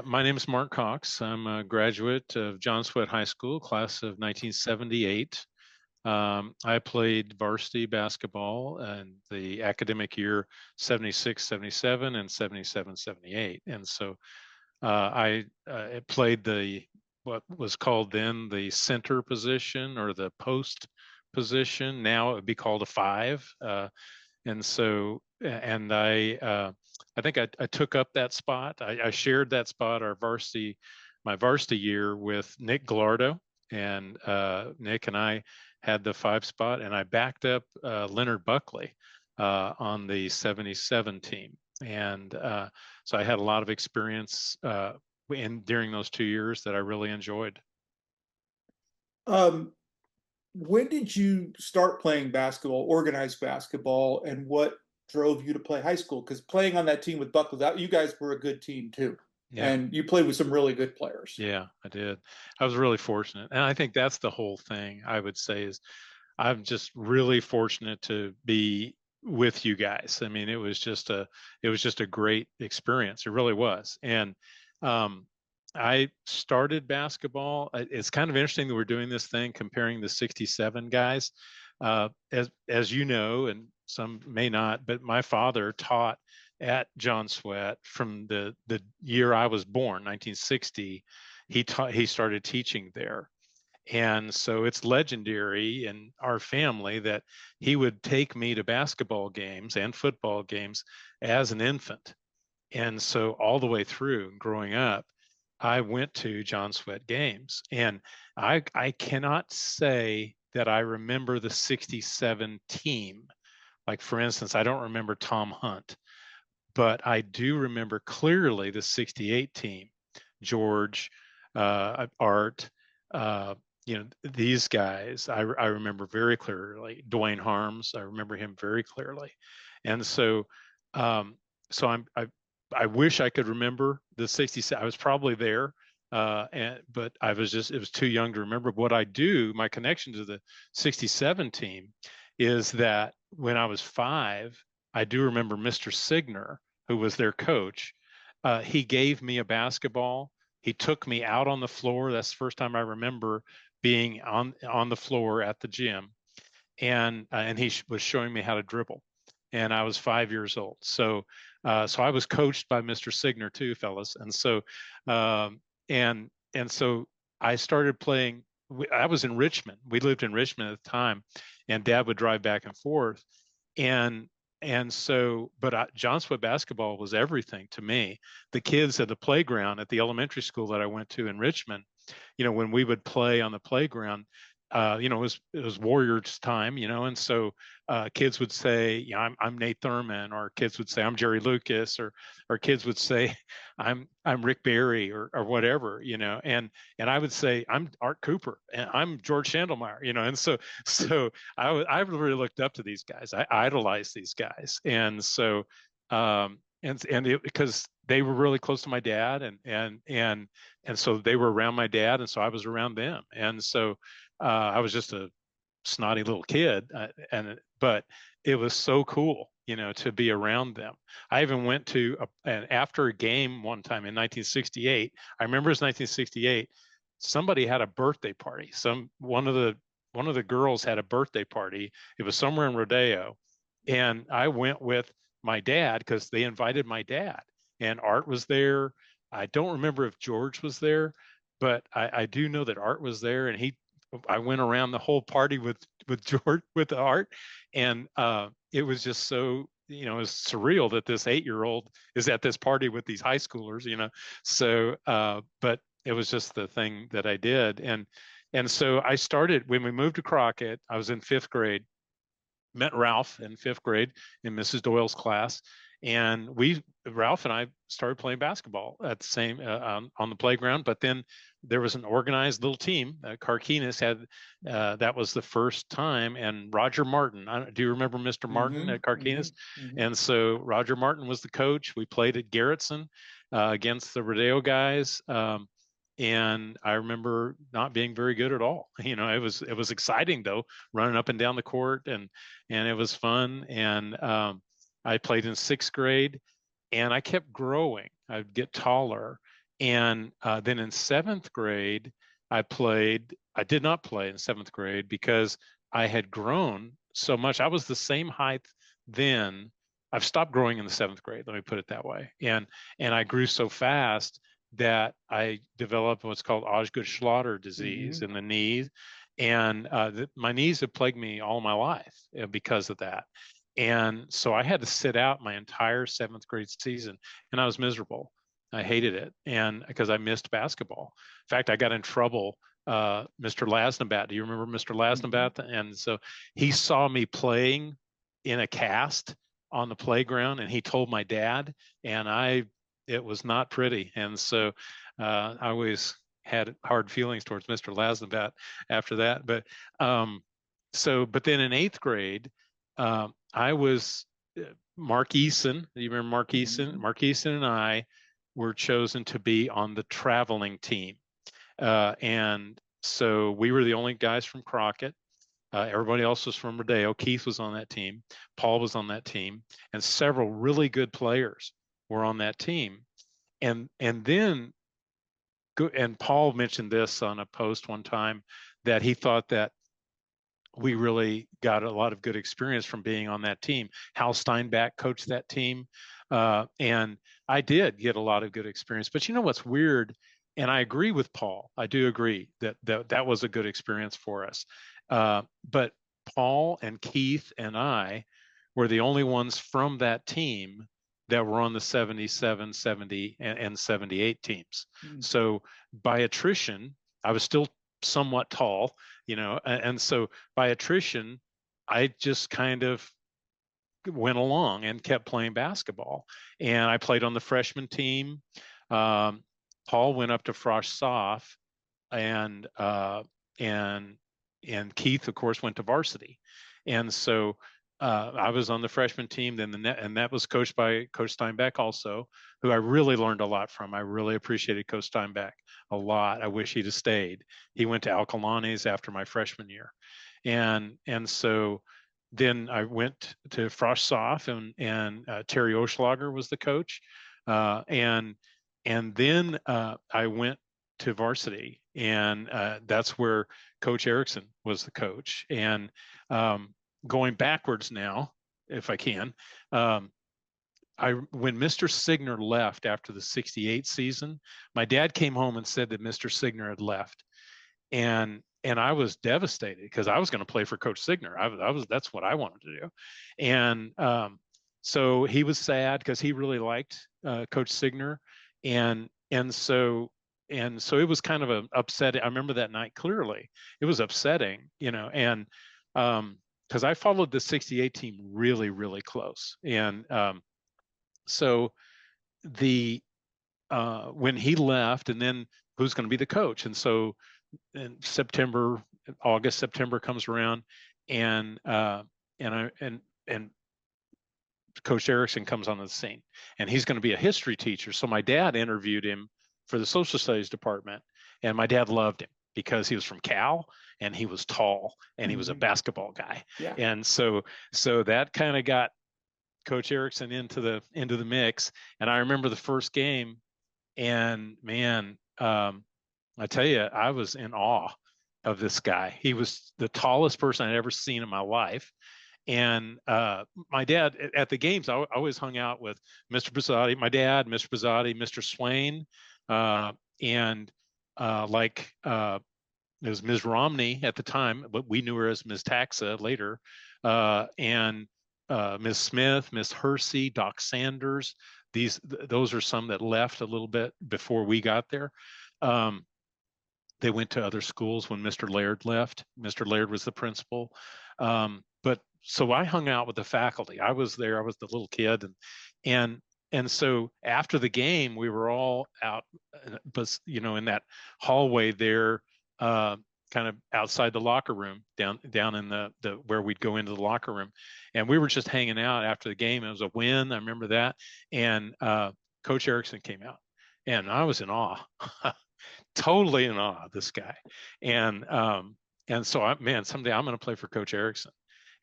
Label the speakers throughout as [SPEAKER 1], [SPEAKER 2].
[SPEAKER 1] My name is Mark Cox. I'm a graduate of John Swett High School, class of 1978. I played varsity basketball in the academic year 76, 77, and 77, 78. And so I played what was called then the center position or the post position. Now it would be called a five. And so, and I think I took up that spot. I shared that spot, my varsity year with Nick Gallardo, and Nick and I had the five spot, and I backed up Leonard Buckley on the 77 team. And so I had a lot of experience during those 2 years that I really enjoyed.
[SPEAKER 2] Um, when did you start playing basketball, organized basketball, and what drove you to play high school? Because playing on that team with Buckley, you guys were a good team too,
[SPEAKER 1] Yeah.
[SPEAKER 2] and you played with some really good players.
[SPEAKER 1] Yeah, I did. I was really fortunate. And I think that's the whole thing I would say is I'm just really fortunate to be with you guys. I mean, it was just a great experience. It really was. And um, I started basketball. It's kind of interesting that we're doing this thing comparing the 67 guys. As you know, and some may not, but my father taught at John Swett from the year I was born, 1960. He started teaching there. And so it's legendary in our family that he would take me to basketball games and football games as an infant. And so all the way through growing up, I went to John Swett games. And I cannot say that I remember the 67 team. Like, for instance, I don't remember Tom Hunt, but I do remember clearly the 68 team, George, Art, uh, these guys. I remember very clearly. Dwayne Harms, I remember him very clearly. And so, um, so I wish I could remember the 67. I was probably there. But it was too young to remember. What I do, my connection to the 67 team is that when I was five, I do remember Mr. Signer, who was their coach. He gave me a basketball. He took me out on the floor. That's the first time I remember being on the floor at the gym, and he was showing me how to dribble. And I was 5 years old. So I was coached by Mr. Signer too, fellas. And so I started playing. I was in Richmond. We lived in Richmond at the time, and Dad would drive back and forth. And but John Swett basketball was everything to me. The kids at the playground at the elementary school that I went to in Richmond, when we would play on the playground, it was Warriors time, and so kids would say, I'm Nate Thurman, or kids would say, I'm Jerry Lucas, or kids would say, I'm Rick Barry, or whatever, and I would say, I'm Art Cooper, and I'm George Shandelmeyer, and so I really looked up to these guys. I idolized these guys, and so because they were really close to my dad, and so they were around my dad, and so I was around them, and so I was just a snotty little kid, but it was so cool, to be around them. I even went to and after a game one time in 1968. I remember it was 1968. Somebody had a birthday party. One of the girls had a birthday party. It was somewhere in Rodeo, and I went with my dad because they invited my dad, and Art was there. I don't remember if George was there, but I do know that Art was there, and I went around the whole party with George, with Art, and it was just so, it was surreal that this 8-year-old is at this party with these high schoolers, So, but it was just the thing that I did, and so I started when we moved to Crockett. I was in fifth grade. Met Ralph in fifth grade in Mrs. Doyle's class, and Ralph and I started playing basketball at the same on the playground. But then there was an organized little team. Carquinez had that was the first time, and Roger Martin. Do you remember Mr. Martin
[SPEAKER 2] Hmm.
[SPEAKER 1] at Carquinez? And so Roger Martin was the coach. We played at Garrettson against the Rodeo guys. And I remember not being very good at all. It was exciting though, running up and down the court, and it was fun. And I played in sixth grade, and I kept growing. I'd get taller, And then in seventh grade, I did not play in seventh grade because I had grown so much. I was the same height then. I've stopped growing in the seventh grade, let me put it that way. And I grew so fast that I developed what's called Osgood-Schlatter disease in the knees. And my knees have plagued me all my life because of that. And so I had to sit out my entire seventh grade season, and I was miserable. I hated it, and because I missed basketball. In fact, I got in trouble. Mr. Lasnabat, do you remember Mr. Lasnabat? And so he saw me playing in a cast on the playground, and he told my dad, and it was not pretty. And so I always had hard feelings towards Mr. Lasnabat after that. But then in eighth grade, I was Mark Eason. Do you remember Mark Eason? Mark Eason and I were chosen to be on the traveling team. And so we were the only guys from Crockett. Everybody else was from Rodeo. Keith was on that team. Paul was on that team. And several really good players were on that team. And then, and Paul mentioned this on a post one time, that he thought that we really got a lot of good experience from being on that team. Hal Steinbach coached that team. And I did get a lot of good experience. But you know what's weird? And I agree with Paul. I do agree that was a good experience for us. But Paul and Keith and I were the only ones from that team that were on the 77, 70, and 78 teams. So by attrition, I was still somewhat tall, and so by attrition, I just kind of went along and kept playing basketball. And I played on the freshman team. Paul went up to Frosh Soph, and Keith, of course, went to varsity. And so I was on the freshman team, and that was coached by Coach Steinbach also, who I really learned a lot from. I really appreciated Coach Steinbach a lot. I wish he'd have stayed. He went to Alcalanes after my freshman year. And so then I went to Frosh Soph, and Terry Oschlager was the coach. And then I went to varsity, and that's where Coach Erickson was the coach. And going backwards now, if I can, when Mr. Signer left after the 68 season, my dad came home and said that Mr. Signer had left. And I was devastated because I was going to play for Coach Signer. That's what I wanted to do. And so he was sad because he really liked Coach Signer. And so it was kind of an upsetting. I remember that night clearly. It was upsetting, and because I followed the 68 team really, really close. And so when he left, and then who's going to be the coach? And so in September comes around, and Coach Erickson comes on the scene, and he's going to be a history teacher. So my dad interviewed him for the social studies department, and my dad loved him because he was from Cal, and he was tall, and he was a basketball guy.
[SPEAKER 2] Yeah.
[SPEAKER 1] And so that kind of got Coach Erickson into the mix. And I remember the first game, and man, I tell you, I was in awe of this guy. He was the tallest person I'd ever seen in my life. And my dad at the games, I always hung out with Mr. Bazzotti, my dad, Mr. Bazzotti, Mr. Swain, and it was Ms. Romney at the time, but we knew her as Ms. Taxa later, and Ms. Smith, Ms. Hersey, Doc Sanders. Those are some that left a little bit before we got there. They went to other schools when Mr. Laird left. Mr. Laird was the principal. But so I hung out with the faculty. I was there. I was the little kid, and so after the game, we were all out, but in that hallway there, kind of outside the locker room, down in the where we'd go into the locker room, and we were just hanging out after the game. It was a win. I remember that, and Coach Erickson came out, and I was in awe. Totally in awe of this guy. And so someday I'm going to play for Coach Erickson.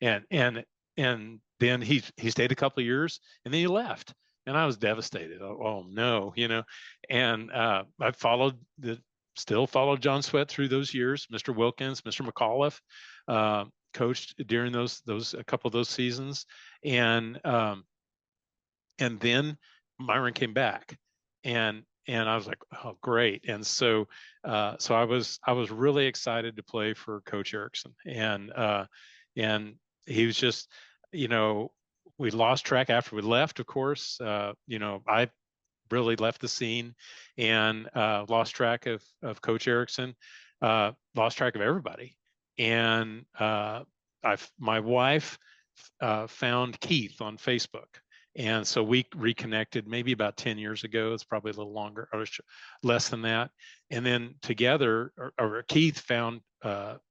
[SPEAKER 1] And then he stayed a couple of years, and then he left. And I was devastated. Oh no, and I still followed John Swett through those years. Mr. Wilkins, Mr. McAuliffe, uh, coached during those a couple of those seasons, and and then Myron came back, and I was like, oh great. And so I was really excited to play for Coach Erickson, and he was just, you know, we lost track after we left, of course. I really left the scene, and lost track of Coach Erickson, lost track of everybody. And my wife found Keith on Facebook. And so we reconnected maybe about 10 years ago. It's probably a little longer or less than that. And then together, or Keith found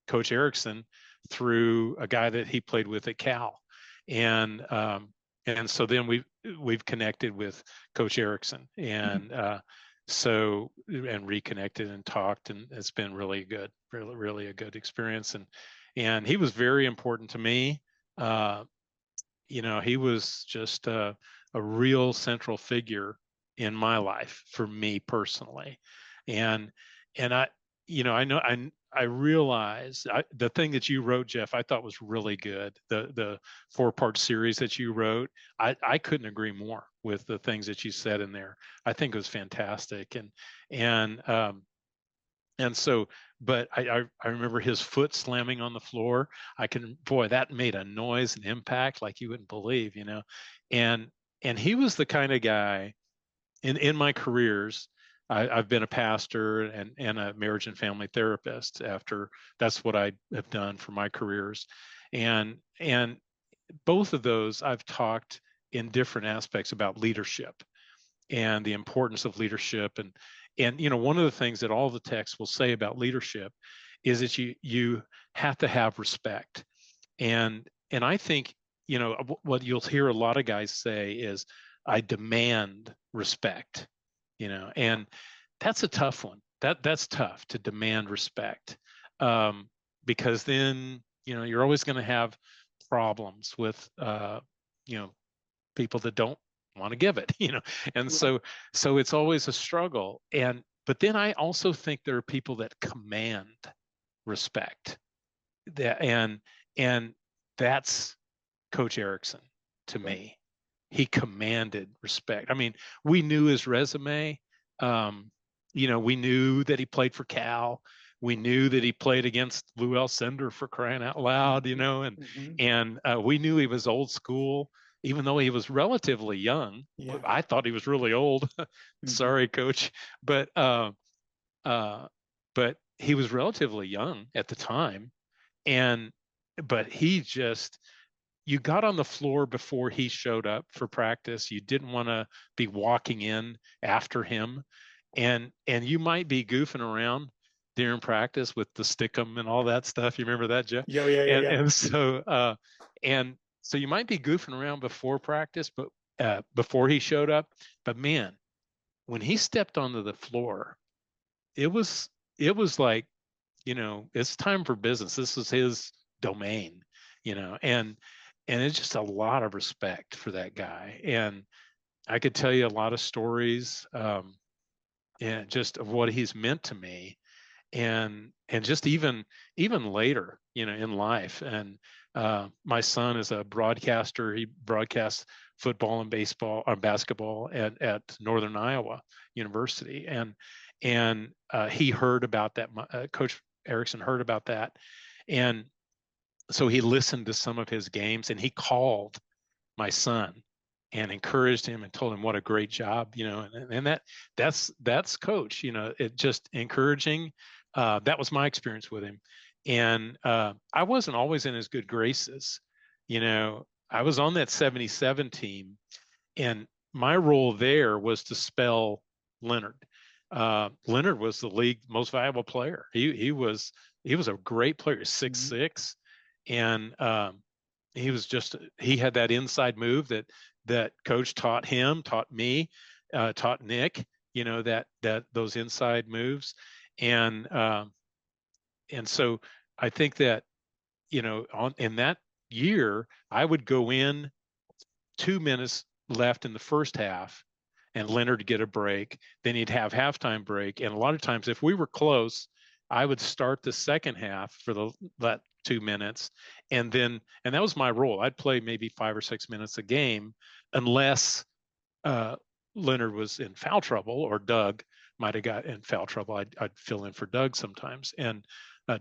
[SPEAKER 1] Coach Erickson through a guy that he played with at Cal. And so then we've connected with Coach Erickson, and reconnected and talked, and it's been really good, really, really a good experience. And he was very important to me. He was just a real central figure in my life for me personally. And I realize the thing that you wrote, Jeff, I thought was really good. The 4-part series that you wrote, I couldn't agree more with the things that you said in there. I think it was fantastic. And so, but I remember his foot slamming on the floor. Boy, that made a noise and impact like you wouldn't believe, and and he was the kind of guy in my careers. I've been a pastor and a marriage and family therapist. After that's what I have done for my careers, and both of those I've talked in different aspects about leadership and the importance of leadership. And one of the things that all the texts will say about leadership is that you have to have respect. And I think what you'll hear a lot of guys say is, I demand respect. And that's a tough one. That's tough to demand respect, because then you're always going to have problems with people that don't want to give it. And so it's always a struggle. But then I also think there are people that command respect, and that's Coach Erickson to me. He commanded respect. I mean, we knew his resume. We knew that he played for Cal. We knew that he played against Lou Alcindor, for crying out loud, and we knew he was old school, even though he was relatively young. Yeah. I thought he was really old. Sorry, Coach, but he was relatively young at the time, but you got on the floor before he showed up for practice. You didn't want to be walking in after him, and you might be goofing around during practice with the stickum and all that stuff. You remember that, Jeff?
[SPEAKER 2] Yeah.
[SPEAKER 1] And so you might be goofing around before practice, but before he showed up. But man, when he stepped onto the floor, it was like, it's time for business. This is his domain, and it's just a lot of respect for that guy. And I could tell you a lot of stories, and just of what he's meant to me, and just even later, in life. And my son is a broadcaster. He broadcasts football and baseball or basketball at Northern Iowa University, and he heard about that. Coach Erickson heard about that, and so he listened to some of his games, and he called my son and encouraged him and told him what a great job, and that's Coach, it just encouraging. That was my experience with him. And I wasn't always in his good graces. I was on that 77 team, and my role there was to spell Leonard. Leonard was the league most valuable player. He was a great player, 6'6", and he had that inside move that Coach taught him, taught me, taught Nick. That those inside moves, and so I think that in that year I would go in 2 minutes left in the first half and Leonard would get a break. Then he'd have halftime break. And a lot of times, if we were close, I would start the second half for that 2 minutes. And that was my role. I'd play maybe 5 or 6 minutes a game unless uh, Leonard was in foul trouble or Doug might have got in foul trouble. I'd fill in for Doug sometimes. And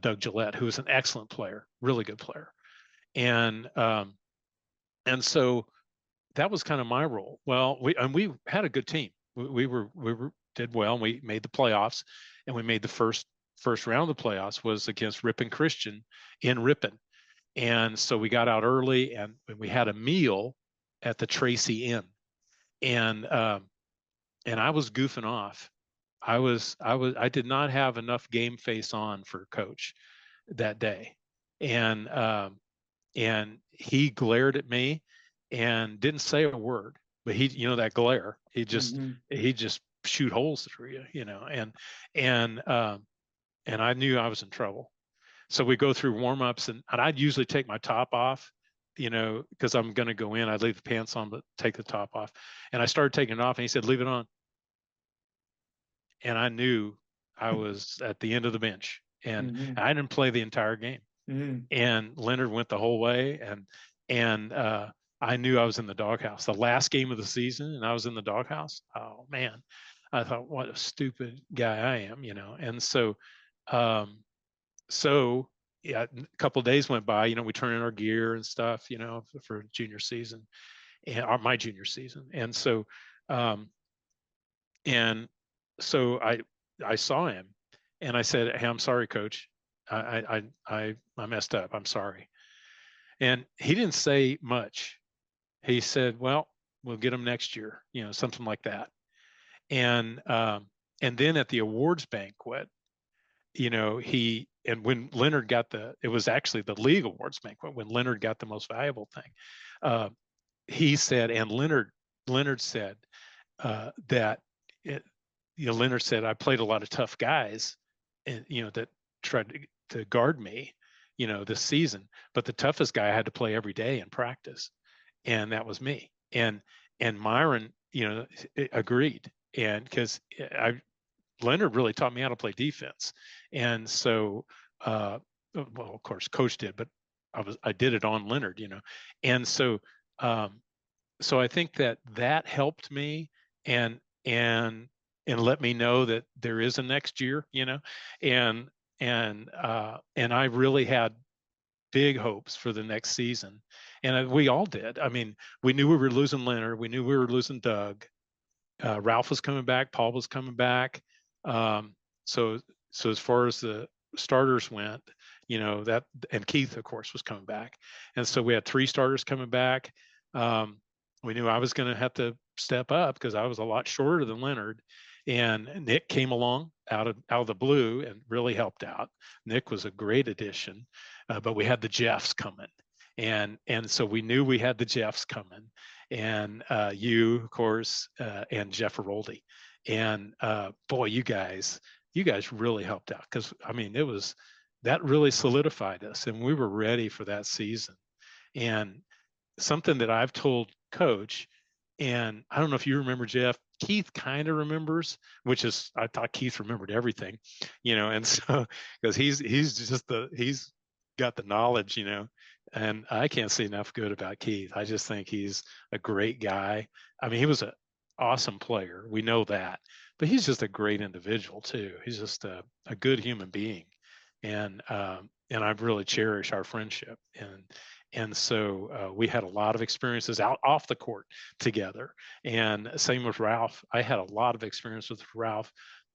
[SPEAKER 1] Doug Gillette, who was an excellent player, really good player. And so that was kind of my role. Well, we had a good team. We did well. And we made the playoffs, and we made the first round of the playoffs was against Ripon Christian in Ripon, and so we got out early, and we had a meal at the Tracy Inn, and I was goofing off. I did not have enough game face on for Coach that day, and he glared at me and didn't say a word, but that glare, he just shoot holes through you, and I knew I was in trouble. So we go through warm-ups, and I'd usually take my top off, because I'm going to go in. I'd leave the pants on, but take the top off. And I started taking it off, and he said, "Leave it on." And I knew I was at the end of the bench, and I didn't play the entire game. And Leonard went the whole way, and I knew I was in the doghouse. The last game of the season, and I was in the doghouse. Oh man, I thought, what a stupid guy I am, And so, yeah, a couple of days went by. We turned in our gear and stuff, for junior season, and my junior season. And so, I saw him, and I said, "Hey, I'm sorry, Coach. I messed up. I'm sorry." And he didn't say much. He said, "Well, we'll get him next year," something like that. And then at the awards banquet, when Leonard got it was actually the league awards banquet when Leonard got the most valuable thing. He said, and Leonard said that Leonard said, "I played a lot of tough guys, and that tried to guard me, this season. But the toughest guy I had to play every day in practice, and that was me." And Myron, agreed, and because Leonard really taught me how to play defense, and so, well, of course, Coach did, but I did it on Leonard, and so I think that helped me, and let me know that there is a next year, and I really had big hopes for the next season, and we all did. I mean, we knew we were losing Leonard, we knew we were losing Doug, Ralph was coming back, Paul was coming back, so as far as the starters went, that, and Keith, of course, was coming back, and so we had 3 starters coming back. We knew I was going to have to step up because I was a lot shorter than Leonard, and Nick came along out of the blue and really helped out. Nick was a great addition, but we had the Jeffs coming, and so we knew we had the Jeffs coming, and you, of course, and Jeff Aroldi, and boy, you guys really helped out, because I mean, that really solidified us, and we were ready for that season. And something that I've told Coach, and I don't know if you remember, Jeff, Keith kind of remembers, which is, I thought Keith remembered everything, and so, because he's got the knowledge, and I can't say enough good about Keith. I just think he's a great guy. I mean, he was an awesome player. We know that, but he's just a great individual too. He's just a good human being. And I really cherish our friendship. And so we had a lot of experiences off the court together. And same with Ralph. I had a lot of experience with Ralph,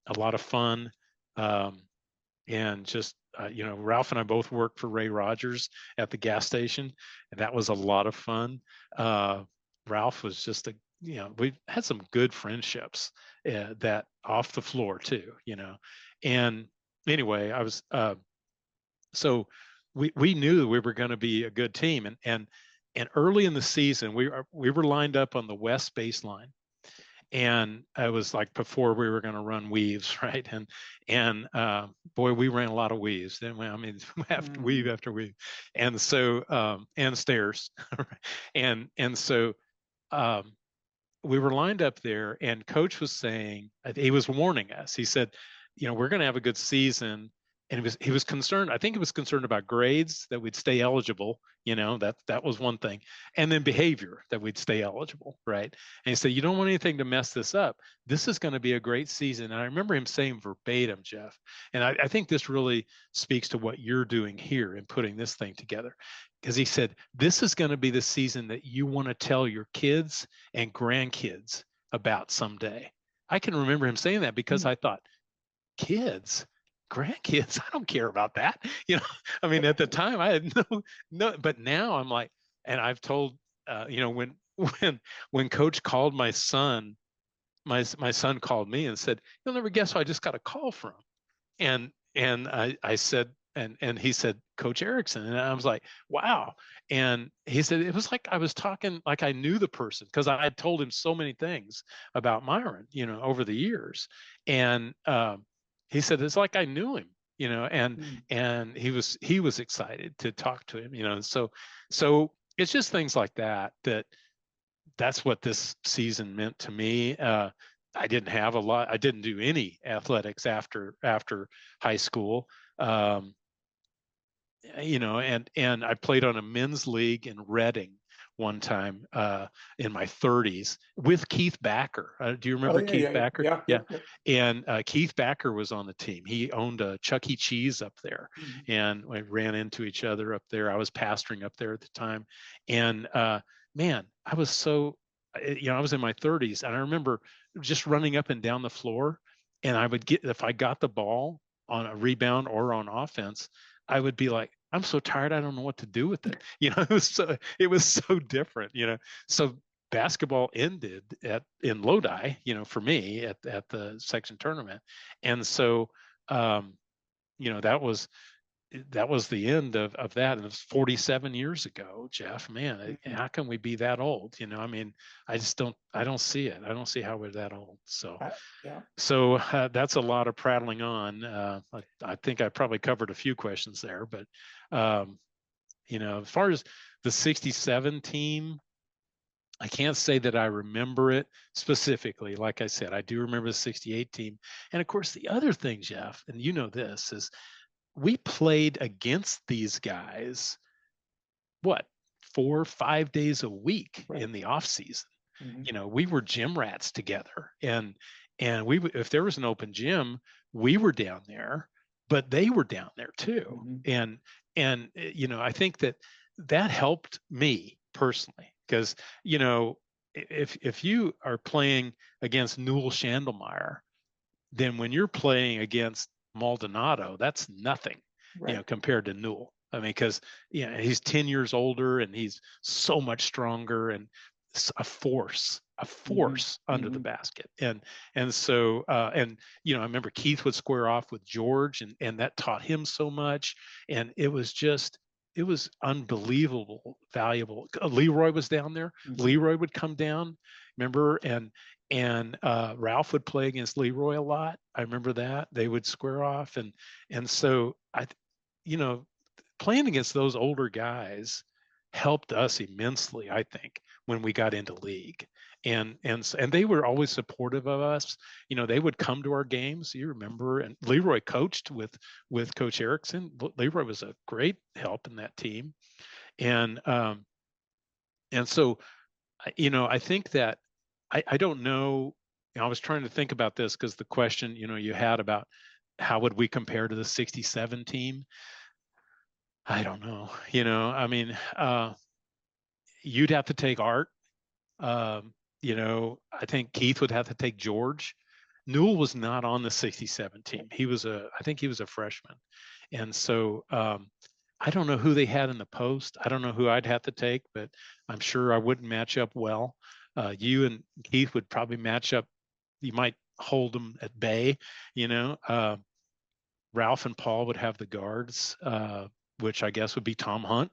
[SPEAKER 1] a lot of fun. And just, Ralph and I both worked for Ray Rogers at the gas station, and that was a lot of fun. Ralph was just we had some good friendships that off the floor too, And anyway, I was, so we knew we were going to be a good team, and early in the season we were lined up on the west baseline, and it was like before we were going to run weaves, right? And boy, we ran a lot of weaves, didn't we? I mean, weave after weave, and so and stairs, and so we were lined up there, and coach was saying, he was warning us. He said, we're going to have a good season. And he was concerned. I think he was concerned about grades, that we'd stay eligible. That was one thing. And then behavior, that we'd stay eligible. Right. And he said, you don't want anything to mess this up. This is going to be a great season. And I remember him saying verbatim, Jeff, and I think this really speaks to what you're doing here in putting this thing together. Because he said, this is going to be the season that you want to tell your kids and grandkids about someday. I can remember him saying that, because I thought, kids, grandkids, I don't care about that. I mean, at the time I had no, but now I'm like, and I've told, when coach called my son, my son called me and said, you'll never guess who I just got a call from. And I said, and he said, Coach Erickson. And I was like, wow. And he said, it was like I was talking like I knew the person, because I had told him so many things about Myron, over the years. And he said, it's like I knew him, and he was excited to talk to him, so it's just things like that's what this season meant to me. I didn't have a lot. I didn't do any athletics after high school. And I played on a men's league in Reading one time in my 30s with Keith Backer. Do you remember Keith Backer?
[SPEAKER 2] Yeah.
[SPEAKER 1] And Keith Backer was on the team. He owned a Chuck E. Cheese up there, and we ran into each other up there. I was pastoring up there at the time, and man, I was so, I was in my 30s, and I remember just running up and down the floor, and I would if I got the ball on a rebound or on offense, I would be like, I'm so tired, I don't know what to do with it. It was so different, So basketball ended in Lodi, for me at the section tournament. And so that was the end of that. And it was 47 years ago, Jeff. Man, how can we be that old? I mean, I don't see it. I don't see how we're that old. So So that's a lot of prattling on. I think I probably covered a few questions there, but as far as the 67 team, I can't say that I remember it specifically. Like I said, I do remember the 68 team. And of course, the other thing, Jeff, and this, is we played against these guys, 4 or 5 days a week in the off season. We were gym rats together, and we, if there was an open gym, we were down there, but they were down there too. And I think that helped me personally, because if you are playing against Newell Chandelmeyer, then when you're playing against Maldonado, that's nothing, compared to Newell. I mean, because he's 10 years older, and he's so much stronger, and a force under the basket. And so I remember Keith would square off with George, and that taught him so much. And it was unbelievable, valuable. Leroy was down there. Leroy would come down, remember, and Ralph would play against Leroy a lot. I remember that they would square off, and so playing against those older guys helped us immensely, I think, when we got into league. And they were always supportive of us. They would come to our games. You remember, and Leroy coached with Coach Erickson. Leroy was a great help in that team, and so I think that I don't know. I was trying to think about this, because the question you had about how would we compare to the 67 team. I don't know. I mean, you'd have to take Art. I think Keith would have to take George. Newell was not on the 67 team. I think he was a freshman. And so I don't know who they had in the post. I don't know who I'd have to take, but I'm sure I wouldn't match up well. You and Keith would probably match up. You might hold them at bay, Ralph and Paul would have the guards, which I guess would be Tom Hunt.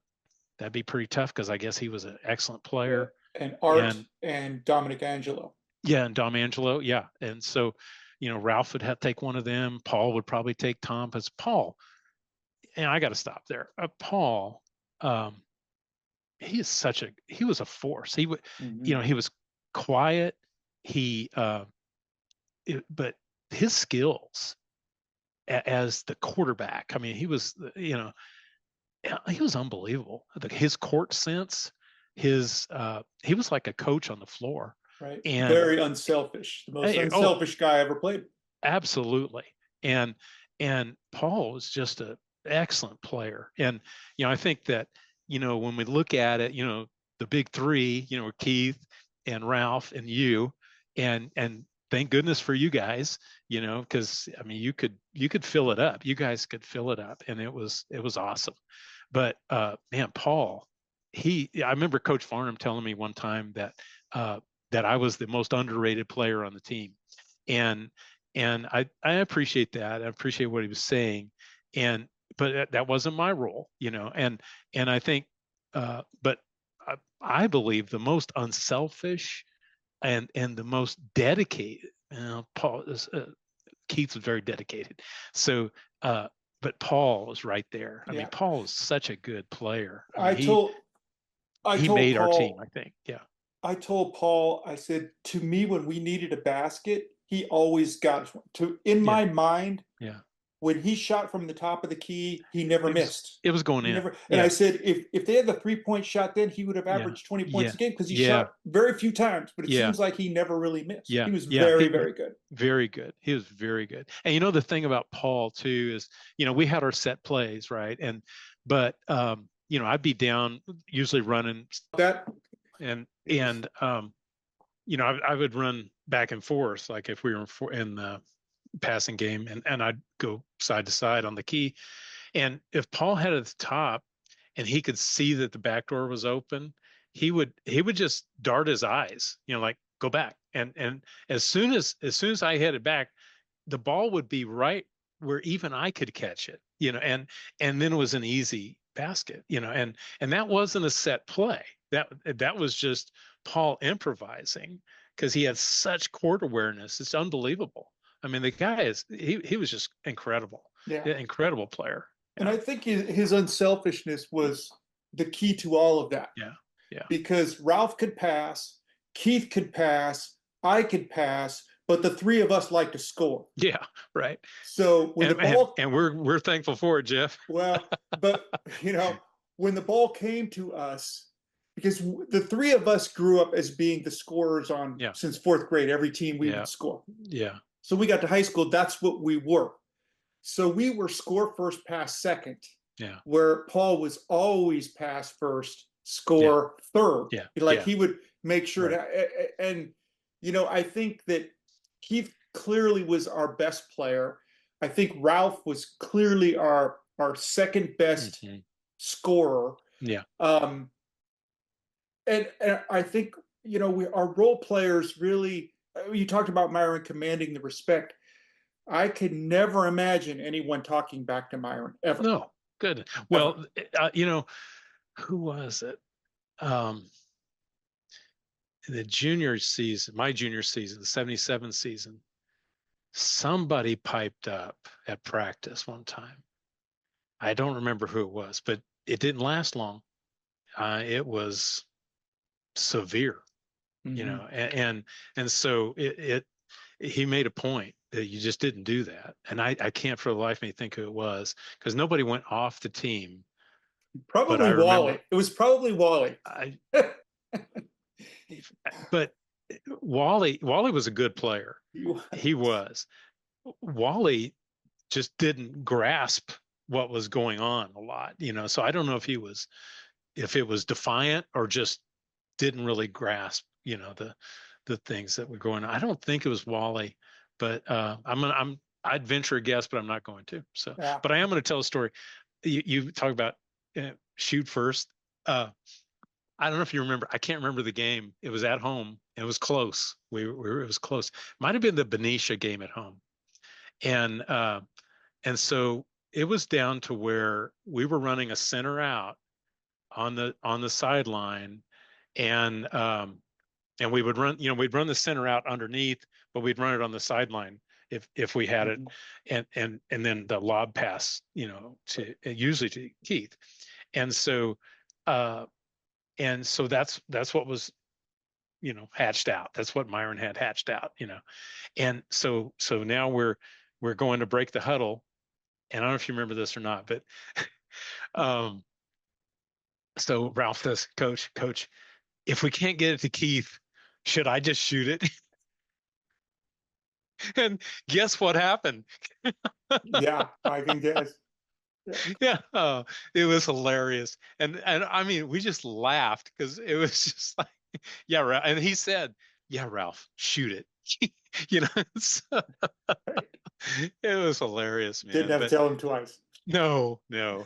[SPEAKER 1] That'd be pretty tough, because I guess he was an excellent player.
[SPEAKER 2] And Art and Dominic Angelo.
[SPEAKER 1] Yeah, and Dom Angelo, yeah. And so, Ralph would have to take one of them. Paul would probably take Tom, because Paul, and I got to stop there. Paul, he was a force. He would, he was quiet. he but his skills as the quarterback, I mean, he was, he was unbelievable. His court sense, he was like a coach on the floor.
[SPEAKER 2] Right.
[SPEAKER 1] And
[SPEAKER 2] Very unselfish. The most
[SPEAKER 1] oh,
[SPEAKER 2] unselfish guy I ever played.
[SPEAKER 1] absolutely. And Paul was just an excellent player. And I think that when we look at it, the big three, Keith and Ralph and you, and thank goodness for you guys, because I mean you could fill it up. You guys could fill it up, and it was awesome. But man, Paul, I remember Coach Farnham telling me one time that I was the most underrated player on the team, and I appreciate that. I appreciate what he was saying, but that wasn't my role, and I think, but I believe the most unselfish and the most dedicated. Paul is Keith was very dedicated, so. But Paul was right there. I mean, Paul is such a good player. I mean, he made
[SPEAKER 2] Paul,
[SPEAKER 1] our team, I think. Yeah.
[SPEAKER 2] I told Paul, I said, to me, when we needed a basket, he always got in my mind.
[SPEAKER 1] Yeah.
[SPEAKER 2] When he shot from the top of the key, he never missed.
[SPEAKER 1] It was going in.
[SPEAKER 2] And I said, if they had the 3-point shot, then he would have averaged 20 points a game because he shot very few times, but it seems like he never really missed.
[SPEAKER 1] Yeah.
[SPEAKER 2] He was very good.
[SPEAKER 1] Very good. He was very good. And the thing about Paul too is, we had our set plays, right? But I'd be down usually running
[SPEAKER 2] that,
[SPEAKER 1] and I would run back and forth, like if we were in the passing game, and I'd go side to side on the key. And if Paul had at the top and he could see that the back door was open, he would just dart his eyes, like go back. And as soon as I headed back, the ball would be right where even I could catch it, and then it was an easy basket, and that wasn't a set play. That was just Paul improvising because he had such court awareness. It's unbelievable. I mean, the guy he was just incredible.
[SPEAKER 2] Yeah.
[SPEAKER 1] Incredible player.
[SPEAKER 2] And I think his unselfishness was the key to all of that.
[SPEAKER 1] Yeah. Yeah.
[SPEAKER 2] Because Ralph could pass, Keith could pass, I could pass, but the three of us like to score.
[SPEAKER 1] Yeah, right.
[SPEAKER 2] So when the ball,
[SPEAKER 1] and we're thankful for it, Jeff.
[SPEAKER 2] Well, but when the ball came to us, because the three of us grew up as being the scorers since fourth grade, every team we would score.
[SPEAKER 1] Yeah.
[SPEAKER 2] So we got to high school, that's what we were. So we were score first, pass second.
[SPEAKER 1] Yeah.
[SPEAKER 2] Where Paul was always pass first, score third.
[SPEAKER 1] Yeah.
[SPEAKER 2] He would make sure and I think that Keith clearly was our best player. I think Ralph was clearly our second best scorer.
[SPEAKER 1] Yeah.
[SPEAKER 2] And I think our role players really. You talked about Myron commanding the respect. I could never imagine anyone talking back to Myron ever.
[SPEAKER 1] No, good. Well, who was it? The junior season, my junior season, the 77 season, somebody piped up at practice one time. I don't remember who it was, but it didn't last long. It was severe, and so he made a point that you just didn't do that. And I can't for the life of me think who it was, because nobody went off the team.
[SPEAKER 2] Probably Wally. It was probably Wally.
[SPEAKER 1] But Wally was a good player. He was. Wally just didn't grasp what was going on a lot, so I don't know if it was defiant or just didn't really grasp, the things that were going on. I don't think it was Wally, but I'd venture a guess, but I'm not going to. So, but I am going to tell a story. You talk about shoot first. I don't know if you remember. I can't remember the game. It was at home. It was close. It was close. Might have been the Benicia game at home, and so it was down to where we were running a center out on the sideline, and we would run, we'd run the center out underneath, but we'd run it on the sideline if we had it, and then the lob pass, usually to Keith, and so that's what was hatched out. That's what Myron had hatched out. And so now we're going to break the huddle, and I don't know if you remember this or not, but um, so Ralph does, coach, if we can't get it to Keith, should I just shoot it? And guess what happened?
[SPEAKER 2] Yeah, I can guess.
[SPEAKER 1] Yeah, it was hilarious, and I mean, we just laughed because it was just like, yeah, and he said, yeah, Ralph, shoot it. So, it was hilarious,
[SPEAKER 2] Didn't
[SPEAKER 1] man.
[SPEAKER 2] have to
[SPEAKER 1] But
[SPEAKER 2] tell him twice.
[SPEAKER 1] no,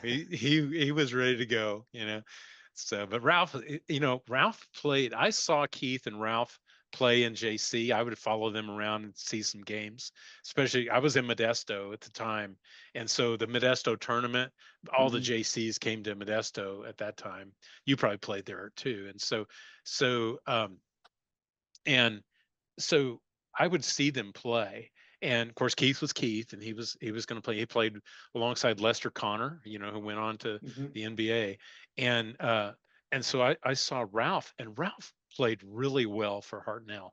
[SPEAKER 1] he was ready to go. So, but Ralph, Ralph played. I saw Keith and Ralph play in JC. I would follow them around and see some games. Especially, I was in Modesto at the time, and so the Modesto tournament, all the JCs came to Modesto at that time. You probably played there too, and and so I would see them play. And of course, Keith was Keith, and he was going to play. He played alongside Lester Connor, who went on to the NBA, and so I saw Ralph, and Ralph played really well for Hartnell.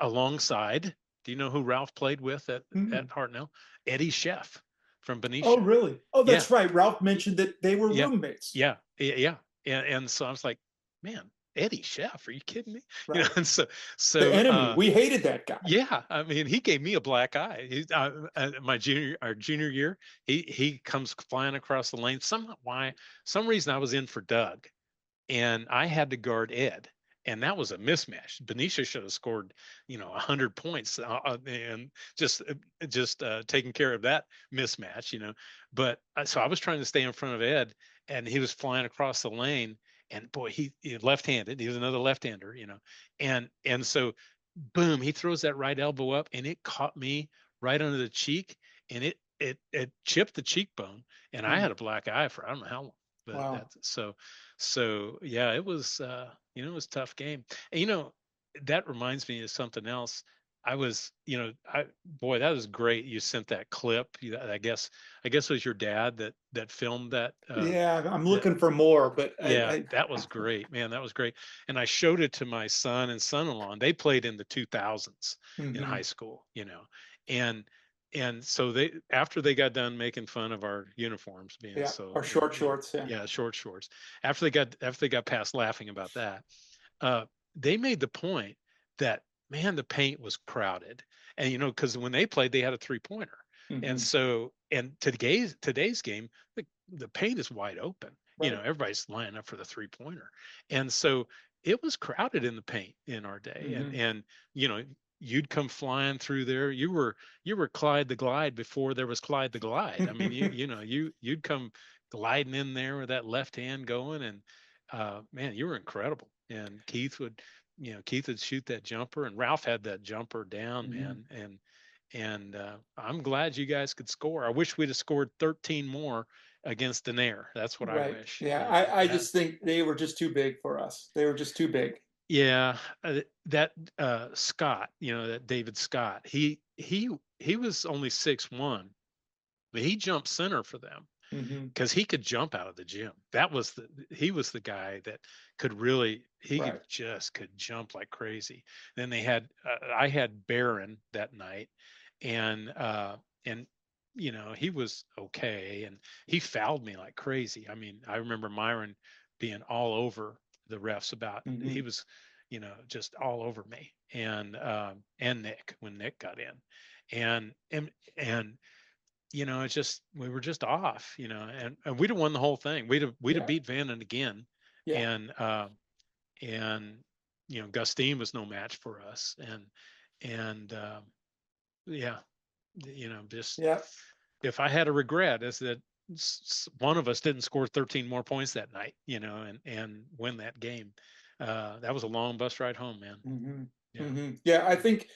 [SPEAKER 1] Alongside, do you know who Ralph played with at Hartnell? Eddie Sheff from
[SPEAKER 2] Oh,
[SPEAKER 1] Benicia.
[SPEAKER 2] really? Oh,
[SPEAKER 1] Yeah,
[SPEAKER 2] that's right. Ralph mentioned that they were
[SPEAKER 1] yeah,
[SPEAKER 2] roommates.
[SPEAKER 1] yeah. And so I was like, man, Eddie Sheff, are you kidding me?
[SPEAKER 2] Right.
[SPEAKER 1] And so
[SPEAKER 2] The enemy. We hated that guy.
[SPEAKER 1] yeah, I mean, he gave me a black eye. My junior year, he comes flying across the lane. Some reason I was in for Doug, and I had to guard Ed, and that was a mismatch. Benicia should have scored, 100 points, and just taking care of that mismatch. But so I was trying to stay in front of Ed, and he was flying across the lane, and boy, he left-handed. He was another left-hander. And so boom, he throws that right elbow up, and it caught me right under the cheek, and it chipped the cheekbone, and I had a black eye for I don't know how long. But
[SPEAKER 2] Wow.
[SPEAKER 1] that's so yeah, it was it was a tough game. And that reminds me of something else. I was, boy, that was great. You sent that clip. I guess it was your dad that filmed that.
[SPEAKER 2] Yeah, I'm looking for more, but
[SPEAKER 1] Yeah, that was great, man. That was great. And I showed it to my son and son-in-law, and they played in the 2000s in high school, and so after they got done making fun of our uniforms being so
[SPEAKER 2] our short shorts,
[SPEAKER 1] yeah, short shorts. After they got past laughing about that, they made the point that, man, the paint was crowded, and because when they played, they had a 3-pointer, and so today's game, the paint is wide open.
[SPEAKER 2] Right.
[SPEAKER 1] Everybody's lining up for the 3-pointer, and so it was crowded in the paint in our day, and you'd come flying through there. You were Clyde the Glide before there was Clyde the Glide. I mean, you'd come gliding in there with that left hand going, and man, you were incredible. And Keith would shoot that jumper, and Ralph had that jumper down, man. And I'm glad you guys could score. I wish we'd have scored 13 more against Denair. That's what I wish.
[SPEAKER 2] Yeah, I just think they were just too big for us. They were just too big.
[SPEAKER 1] Yeah, that Scott, that David Scott, he was only 6'1", but he jumped center for them because he could jump out of the gym. He was the guy that could really, could jump like crazy. Then I had Barron that night, and he was okay, and he fouled me like crazy. I mean, I remember Myron being all over the refs about he was just all over me, and Nick when Nick got in, and it's just we were just off, and we'd have won the whole thing. We'd have beat Vannon again, and Gustine was no match for us, and just if I had a regret, is that one of us didn't score 13 more points that night, and win that game. That was a long bus ride home, man.
[SPEAKER 2] Yeah, I think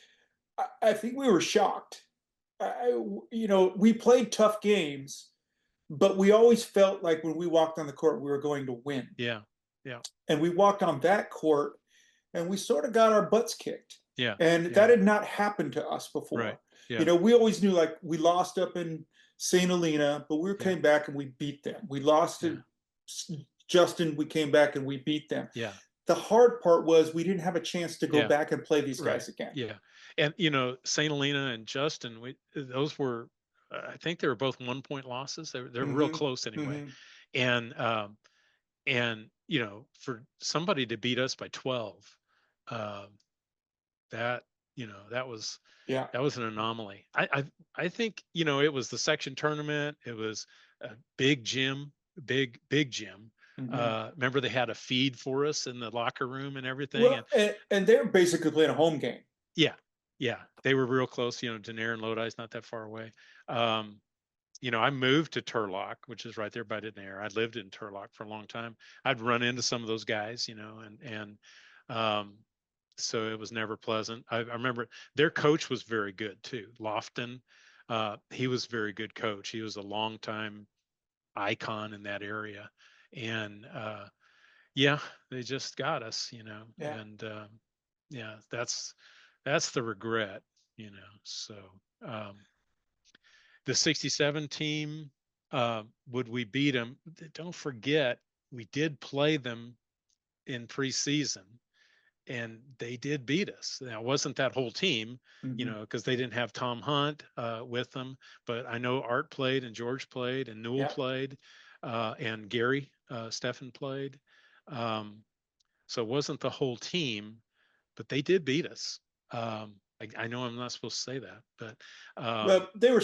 [SPEAKER 2] we were shocked. We played tough games, but we always felt like when we walked on the court, we were going to win.
[SPEAKER 1] Yeah.
[SPEAKER 2] And we walked on that court, and we sort of got our butts kicked.
[SPEAKER 1] Yeah.
[SPEAKER 2] And that had not happened to us before.
[SPEAKER 1] Right. Yeah.
[SPEAKER 2] We always knew, like, we lost up in St. Helena, but we came back and we beat them. We lost to Justin, we came back and we beat them.
[SPEAKER 1] Yeah.
[SPEAKER 2] the hard part was we didn't have a chance to go
[SPEAKER 1] Yeah.
[SPEAKER 2] back and play these
[SPEAKER 1] Right.
[SPEAKER 2] guys again.
[SPEAKER 1] Yeah. And Saint Helena and Justin, those were, I think they were both 1 point losses. They're real
[SPEAKER 2] Mm-hmm.
[SPEAKER 1] close anyway.
[SPEAKER 2] Mm-hmm.
[SPEAKER 1] And for somebody to beat us by 12, um, that that was
[SPEAKER 2] Yeah.
[SPEAKER 1] an anomaly. I think it was the section tournament. It was a big gym, big gym.
[SPEAKER 2] Mm-hmm.
[SPEAKER 1] Remember they had a feed for us in the locker room and everything.
[SPEAKER 2] Well, and they're basically playing a home game.
[SPEAKER 1] Yeah, yeah, they were real close. Denair and Lodi's not that far away. Um, I moved to Turlock, which is right there by Denair. I lived in Turlock for a long time. I'd run into some of those guys, and um, so it was never pleasant. I remember their coach was very good too, Lofton. He was a very good coach. He was a long time icon in that area, and yeah, they just got us,
[SPEAKER 2] Yeah.
[SPEAKER 1] and yeah, that's the regret, So um, the '67 team, would we beat them? Don't forget, we did play them in preseason, and they did beat us. Now, it wasn't that whole team,
[SPEAKER 2] Mm-hmm.
[SPEAKER 1] because they didn't have Tom Hunt with them, but I know Art played and George played and Newell
[SPEAKER 2] Yeah.
[SPEAKER 1] played, and Gary Steffen played. Um, so it wasn't the whole team, but they did beat us. I know I'm not supposed to say that, but
[SPEAKER 2] Well, they were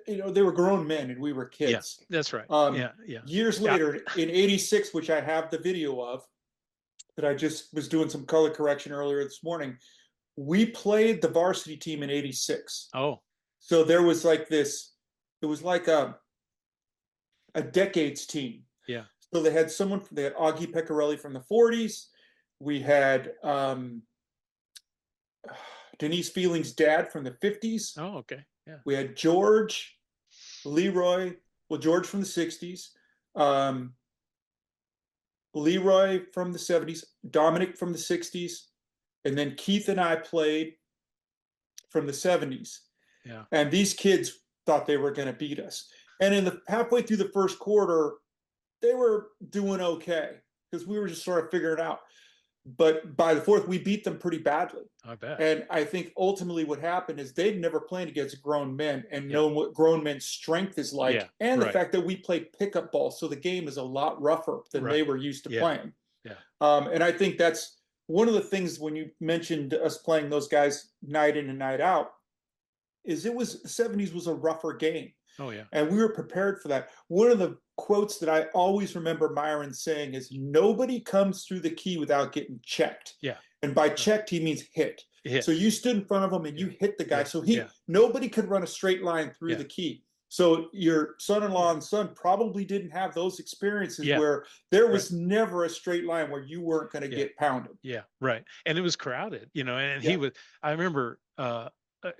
[SPEAKER 2] they were grown men and we were
[SPEAKER 1] yeah,
[SPEAKER 2] kids.
[SPEAKER 1] that's right.
[SPEAKER 2] Um,
[SPEAKER 1] Yeah, yeah,
[SPEAKER 2] Years
[SPEAKER 1] yeah.
[SPEAKER 2] later, in '86, which I have the video of, that I just was doing some color correction earlier this morning, we played the varsity team in '86.
[SPEAKER 1] Oh,
[SPEAKER 2] So there was like this, it was like a decades team.
[SPEAKER 1] yeah.
[SPEAKER 2] So they had Augie Pecorelli from the '40s. We had Denise Feeling's dad from the '50s.
[SPEAKER 1] Oh, okay. Yeah.
[SPEAKER 2] We had George, Leroy, George from the '60s, um, Leroy from the '70s, Dominic from the '60s, and then Keith and I played from the '70s.
[SPEAKER 1] Yeah.
[SPEAKER 2] And these kids thought they were going to beat us. And in the halfway through the first quarter, they were doing okay because we were just sort of figuring it out. But by the fourth, we beat them pretty badly.
[SPEAKER 1] I bet.
[SPEAKER 2] And I think ultimately what happened is they'd never played against grown men and
[SPEAKER 1] Yeah.
[SPEAKER 2] known what grown men's strength is like.
[SPEAKER 1] Yeah,
[SPEAKER 2] And the
[SPEAKER 1] right.
[SPEAKER 2] fact that we play pickup ball. So the game is a lot rougher than they
[SPEAKER 1] Right.
[SPEAKER 2] were used to
[SPEAKER 1] Yeah.
[SPEAKER 2] playing.
[SPEAKER 1] Yeah.
[SPEAKER 2] And I think that's one of the things when you mentioned us playing those guys night in and night out, is the '70s was a rougher game.
[SPEAKER 1] Oh, yeah.
[SPEAKER 2] And we were prepared for that. One of the quotes that I always remember Myron saying is, nobody comes through the key without getting checked.
[SPEAKER 1] Yeah.
[SPEAKER 2] And by checked, he means hit.
[SPEAKER 1] Hit.
[SPEAKER 2] So you stood in front of him and you hit the guy.
[SPEAKER 1] Yeah.
[SPEAKER 2] So
[SPEAKER 1] Yeah.
[SPEAKER 2] nobody could run a straight line through the key. So your son-in-law and son probably didn't have those experiences where there was never a straight line where you weren't going to get pounded.
[SPEAKER 1] Yeah, right. And it was crowded, and he was, I remember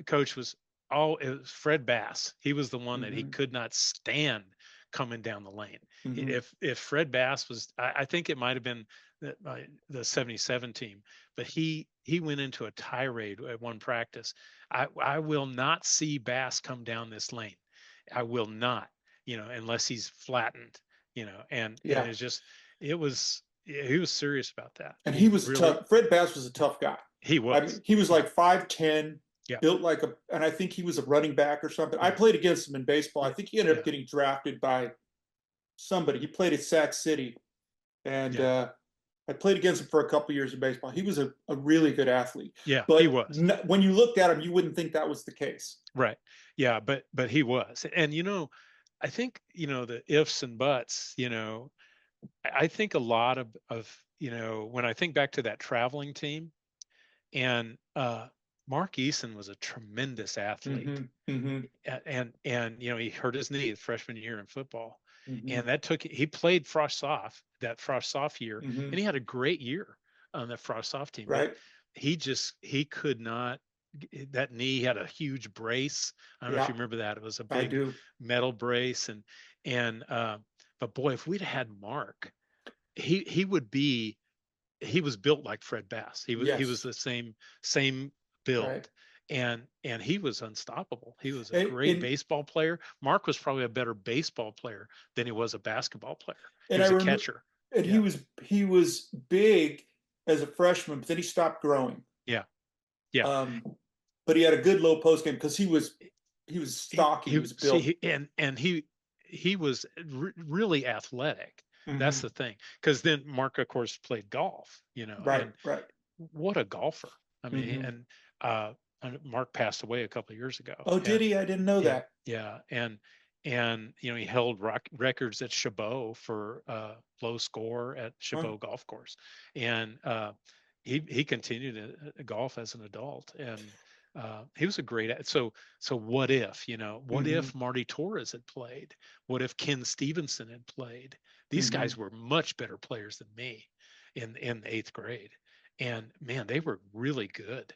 [SPEAKER 1] coach was it was Fred Bass. He was the one that he could not stand coming down the lane. If Fred Bass was, I think it might have been the '77 team, but he went into a tirade at one practice. I will not see Bass come down this lane. I will not, unless he's flattened, and it's just, he was serious about that.
[SPEAKER 2] And he was really tough. Fred Bass was a tough guy.
[SPEAKER 1] He was.
[SPEAKER 2] I mean, he was like 5'10",
[SPEAKER 1] yeah,
[SPEAKER 2] built like and I think he was a running back or something. I played against him in baseball. I think he ended up getting drafted by somebody. He played at Sac City, and I played against him for a couple years in baseball. He was a really good athlete.
[SPEAKER 1] Yeah,
[SPEAKER 2] but
[SPEAKER 1] he was.
[SPEAKER 2] When you looked at him, you wouldn't think that was the case.
[SPEAKER 1] Right. Yeah, but he was. And I think, the ifs and buts, I think a lot of when I think back to that traveling team, and Mark Eason was a tremendous athlete. And he hurt his knee the freshman year in football. And he played that Frost-Soft year, and he had a great year on the Frost-Soft team.
[SPEAKER 2] Right.
[SPEAKER 1] But he could not, that knee had a huge brace. I don't know if you remember that. It was a big metal brace. But boy, if we'd had Mark, he was built like Fred Bass. He was the same build. Right. And he was unstoppable. He was a great baseball player. Mark was probably a better baseball player than he was a basketball player. He was a catcher.
[SPEAKER 2] And he was big, as a freshman, but then he stopped growing.
[SPEAKER 1] Yeah. Yeah.
[SPEAKER 2] But he had a good low post game because he was stocky. He was built.
[SPEAKER 1] See, and he was really athletic. That's
[SPEAKER 2] Mm-hmm.
[SPEAKER 1] the thing. Because then Mark, of course, played golf,
[SPEAKER 2] Right,
[SPEAKER 1] and
[SPEAKER 2] right.
[SPEAKER 1] what a golfer. I mean,
[SPEAKER 2] Mm-hmm.
[SPEAKER 1] and Mark passed away a couple of years ago.
[SPEAKER 2] Oh, did
[SPEAKER 1] And
[SPEAKER 2] he? I didn't know
[SPEAKER 1] yeah,
[SPEAKER 2] that.
[SPEAKER 1] yeah. And he held records at Chabot for low score at Chabot Golf Course. And he continued to golf as an adult. And he was a great. So what if what
[SPEAKER 2] Mm-hmm.
[SPEAKER 1] if Marty Torres had played? What if Ken Stevenson had played? These
[SPEAKER 2] Mm-hmm.
[SPEAKER 1] guys were much better players than me in the 8th grade, and man, they were really good.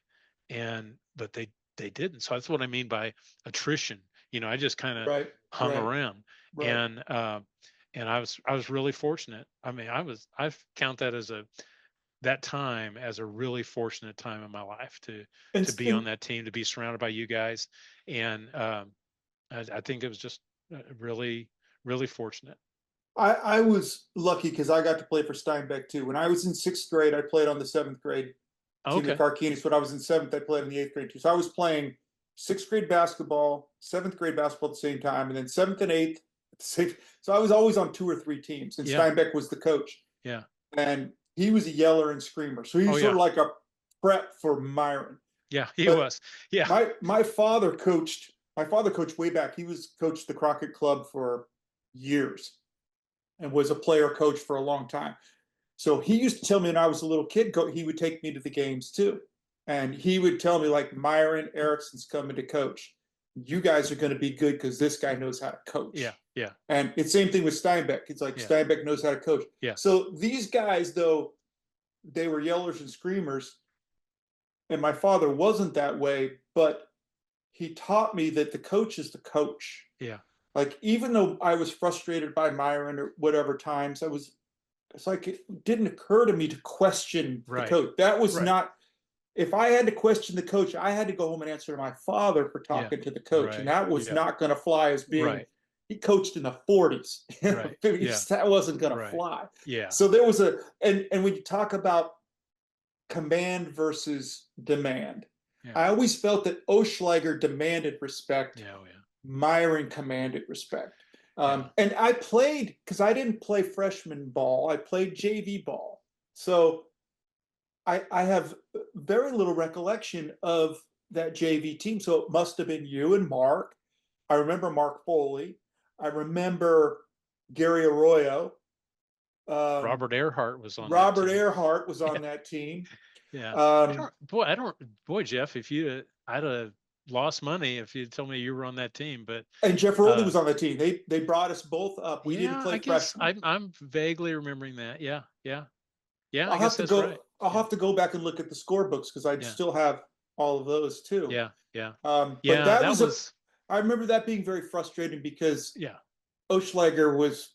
[SPEAKER 1] But they didn't. So that's what I mean by attrition. I just kind of
[SPEAKER 2] Right,
[SPEAKER 1] hung
[SPEAKER 2] right,
[SPEAKER 1] around,
[SPEAKER 2] right.
[SPEAKER 1] and I was really fortunate. I mean, I count that time as a really fortunate time in my life to be on
[SPEAKER 2] And
[SPEAKER 1] that team, to be surrounded by you guys, and I think it was just really, really fortunate.
[SPEAKER 2] I was lucky because I got to play for Steinbeck too. When I was in 6th grade, I played on the 7th grade team, the
[SPEAKER 1] Okay.
[SPEAKER 2] Carquinis. When I was in 7th, I played in the 8th grade too. So I was playing 6th grade basketball, 7th grade basketball at the same time, and then 7th and 8th at the same. So I was always on 2 or 3 teams, and
[SPEAKER 1] Yeah.
[SPEAKER 2] Steinbeck was the coach.
[SPEAKER 1] Yeah.
[SPEAKER 2] And he was a yeller and screamer. So he was sort of like a prep for Myron.
[SPEAKER 1] Yeah, he was. Yeah.
[SPEAKER 2] My father coached way back. He was coached the Crockett Club for years and was a player coach for a long time. So he used to tell me when I was a little kid, he would take me to the games too. And he would tell me, like, Myron Erickson's coming to coach. You guys are going to be good because this guy knows how to coach.
[SPEAKER 1] Yeah. Yeah.
[SPEAKER 2] And it's same thing with Steinbeck. It's like Steinbeck knows how to coach.
[SPEAKER 1] Yeah.
[SPEAKER 2] So these guys, though, they were yellers and screamers. And my father wasn't that way, but he taught me that the coach is the coach.
[SPEAKER 1] Yeah.
[SPEAKER 2] Like, even though I was frustrated by Myron or whatever times, it's like it didn't occur to me to question the coach. That was not, if I had to question the coach, I had to go home and answer to my father for talking to the coach. And that was not going to fly as being, he coached in the 40s. That wasn't going to fly.
[SPEAKER 1] Yeah.
[SPEAKER 2] So there was and when you talk about command versus demand, I always felt that Oschlager demanded respect. Myron commanded respect. And I played, because I didn't play freshman ball, I played JV ball. So I have very little recollection of that JV team. So it must have been you and Mark. I remember Mark Foley. I remember Gary Arroyo.
[SPEAKER 1] Robert Earhart was on
[SPEAKER 2] that team.
[SPEAKER 1] Yeah. Boy, Jeff, I'd have lost money if you told me you were on that team,
[SPEAKER 2] and Jeff Rowley was on the team. They brought us both up. We didn't play freshman.
[SPEAKER 1] I'm vaguely remembering that. Yeah.
[SPEAKER 2] I guess that's right. I'll have to go back and look at the scorebooks because I still have all of those too.
[SPEAKER 1] Yeah.
[SPEAKER 2] But that was I remember that being very frustrating because Oschlager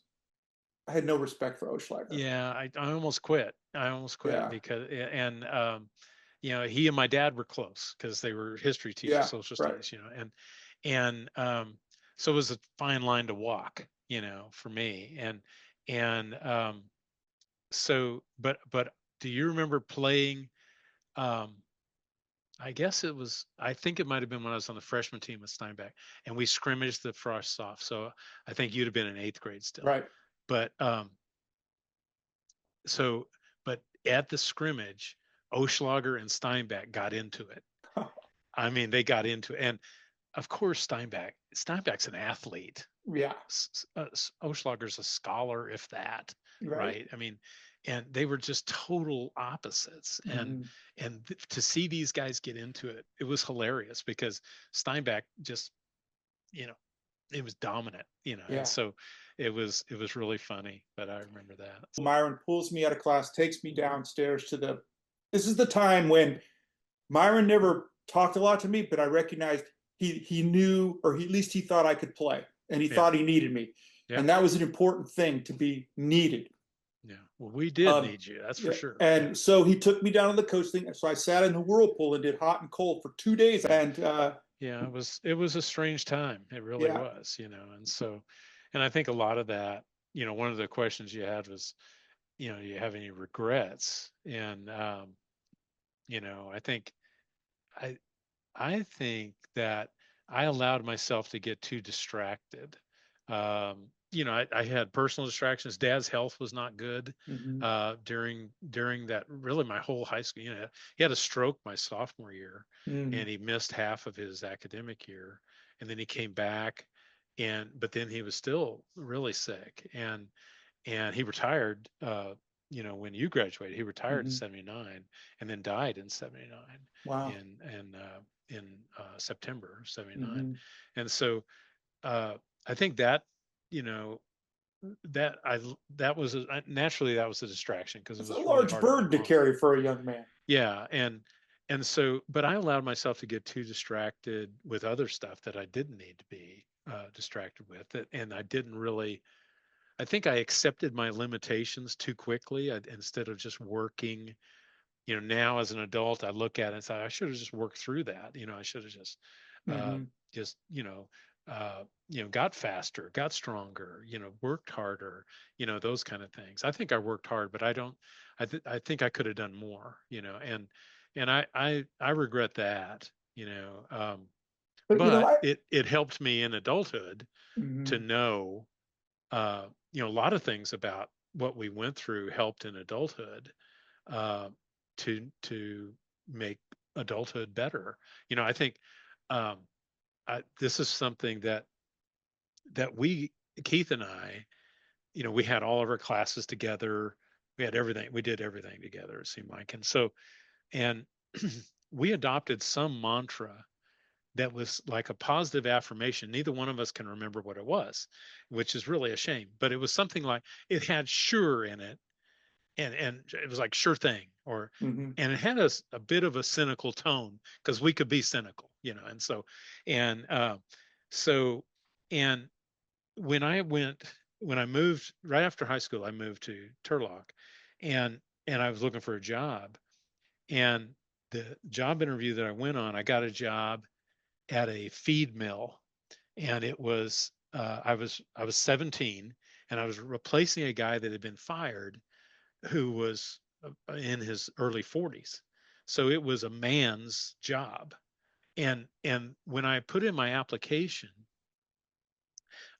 [SPEAKER 2] I had no respect for Oschlager.
[SPEAKER 1] Yeah, I almost quit. Because he and my dad were close because they were history teachers, social studies, and so it was a fine line to walk, for me. So, but do you remember playing? I think it might have been when I was on the freshman team with Steinbeck, and we scrimmaged the Frosts off. So I think you'd have been in 8th grade still.
[SPEAKER 2] Right.
[SPEAKER 1] But but at the scrimmage, Oschlager and Steinbeck got into it. I mean, they got into it. And of course, Steinbeck's an athlete.
[SPEAKER 2] Yeah.
[SPEAKER 1] Oschlager's a scholar, if that, right? I mean, and they were just total opposites. And to see these guys get into it, it was hilarious because Steinbeck just, it was dominant, and so it was really funny. But I remember that.
[SPEAKER 2] Myron pulls me out of class, takes me downstairs this is the time when Myron never talked a lot to me, but I recognized he knew, or at least he thought I could play, and he thought he needed me. And that was an important thing, to be needed.
[SPEAKER 1] Yeah. Well, we did need you, that's for sure.
[SPEAKER 2] And so he took me down to the coach thing. So I sat in the whirlpool and did hot and cold for 2 days. And
[SPEAKER 1] it was a strange time. It really was, and so, and I think a lot of that, one of the questions you had was, do you have any regrets? And, I think, I, I think that I allowed myself to get too distracted. I had personal distractions. Dad's health was not good
[SPEAKER 2] Mm-hmm.
[SPEAKER 1] during that. Really, my whole high school. He had a stroke my sophomore year,
[SPEAKER 2] Mm-hmm.
[SPEAKER 1] and he missed half of his academic year, and then he came back, but then he was still really sick, and he retired. When you graduated, he retired in
[SPEAKER 2] Mm-hmm.
[SPEAKER 1] '79, and then died in '79
[SPEAKER 2] Wow.
[SPEAKER 1] in September '79.
[SPEAKER 2] Mm-hmm.
[SPEAKER 1] And so I think that you know that I that was naturally that was a distraction because it
[SPEAKER 2] It's a
[SPEAKER 1] was really
[SPEAKER 2] large
[SPEAKER 1] hard on my
[SPEAKER 2] burden to
[SPEAKER 1] mom.
[SPEAKER 2] carry for a young man.
[SPEAKER 1] Yeah, and so, but I allowed myself to get too distracted with other stuff that I didn't need to be distracted with, and I didn't really. I think I accepted my limitations too quickly. Instead of just working, now as an adult, I look at it and say, I should have just worked through that. I should have uh,
[SPEAKER 2] Mm-hmm.
[SPEAKER 1] just, got faster, got stronger, worked harder, those kind of things. I think I worked hard, but I think I could have done more, and I regret that,
[SPEAKER 2] But
[SPEAKER 1] but it helped me in adulthood to
[SPEAKER 2] mm-hmm.
[SPEAKER 1] know, a lot of things about what we went through helped in adulthood uh, to make adulthood better. I think um, this is something that we Keith and I, we had all of our classes together. We had everything. We did everything together. It seemed like, and we adopted some mantra that was like a positive affirmation. Neither one of us can remember what it was, which is really a shame. But it was something like it had sure in it, and it was like sure thing,
[SPEAKER 2] Mm-hmm.
[SPEAKER 1] and it had a bit of a cynical tone because we could be cynical, and so and when I went when I moved right after high school, I moved to Turlock, and I was looking for a job, and the job interview that I went on, I got a job at a feed mill, and it was I was 17, and I was replacing a guy that had been fired who was in his early 40s. So it was a man's job. And when I put in my application,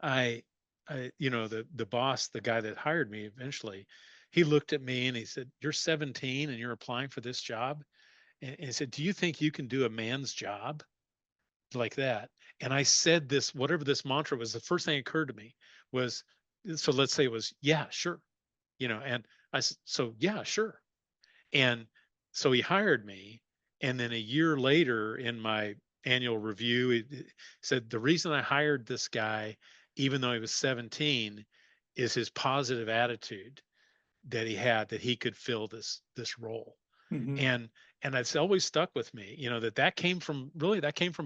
[SPEAKER 1] I, the boss, the guy that hired me eventually, he looked at me and he said, "You're 17 and you're applying for this job." And he said, "Do you think you can do a man's job like that?" And I said this, whatever this mantra was, the first thing that occurred to me was, so let's say it was, yeah, sure. And I said, so yeah, sure. And so he hired me. And then a year later, in my annual review, he said, the reason I hired this guy, even though he was 17, is his positive attitude that he had, that he could fill this role.
[SPEAKER 2] Mm-hmm.
[SPEAKER 1] And it's always stuck with me, that came from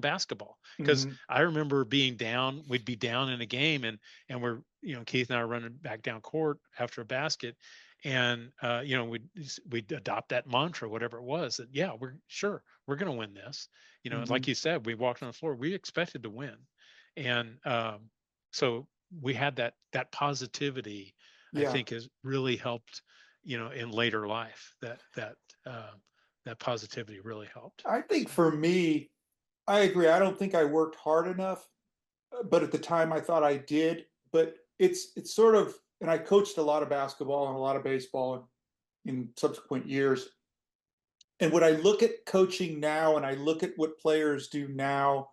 [SPEAKER 1] basketball. Because
[SPEAKER 2] Mm-hmm.
[SPEAKER 1] I remember being down, we'd be down in a game, and we're, Keith and I are running back down court after a basket, and we'd adopt that mantra, whatever it was, that yeah, we're going to win this.
[SPEAKER 2] Mm-hmm.
[SPEAKER 1] Like you said, we walked on the floor, we expected to win, and so we had that positivity. I
[SPEAKER 2] Yeah.
[SPEAKER 1] think has really helped, in later life, uh, that positivity really helped.
[SPEAKER 2] I think
[SPEAKER 1] So
[SPEAKER 2] for me, I agree. I don't think I worked hard enough, but at the time I thought I did. But it's sort of, and I coached a lot of basketball and a lot of baseball in subsequent years. And when I look at coaching now and I look at what players do now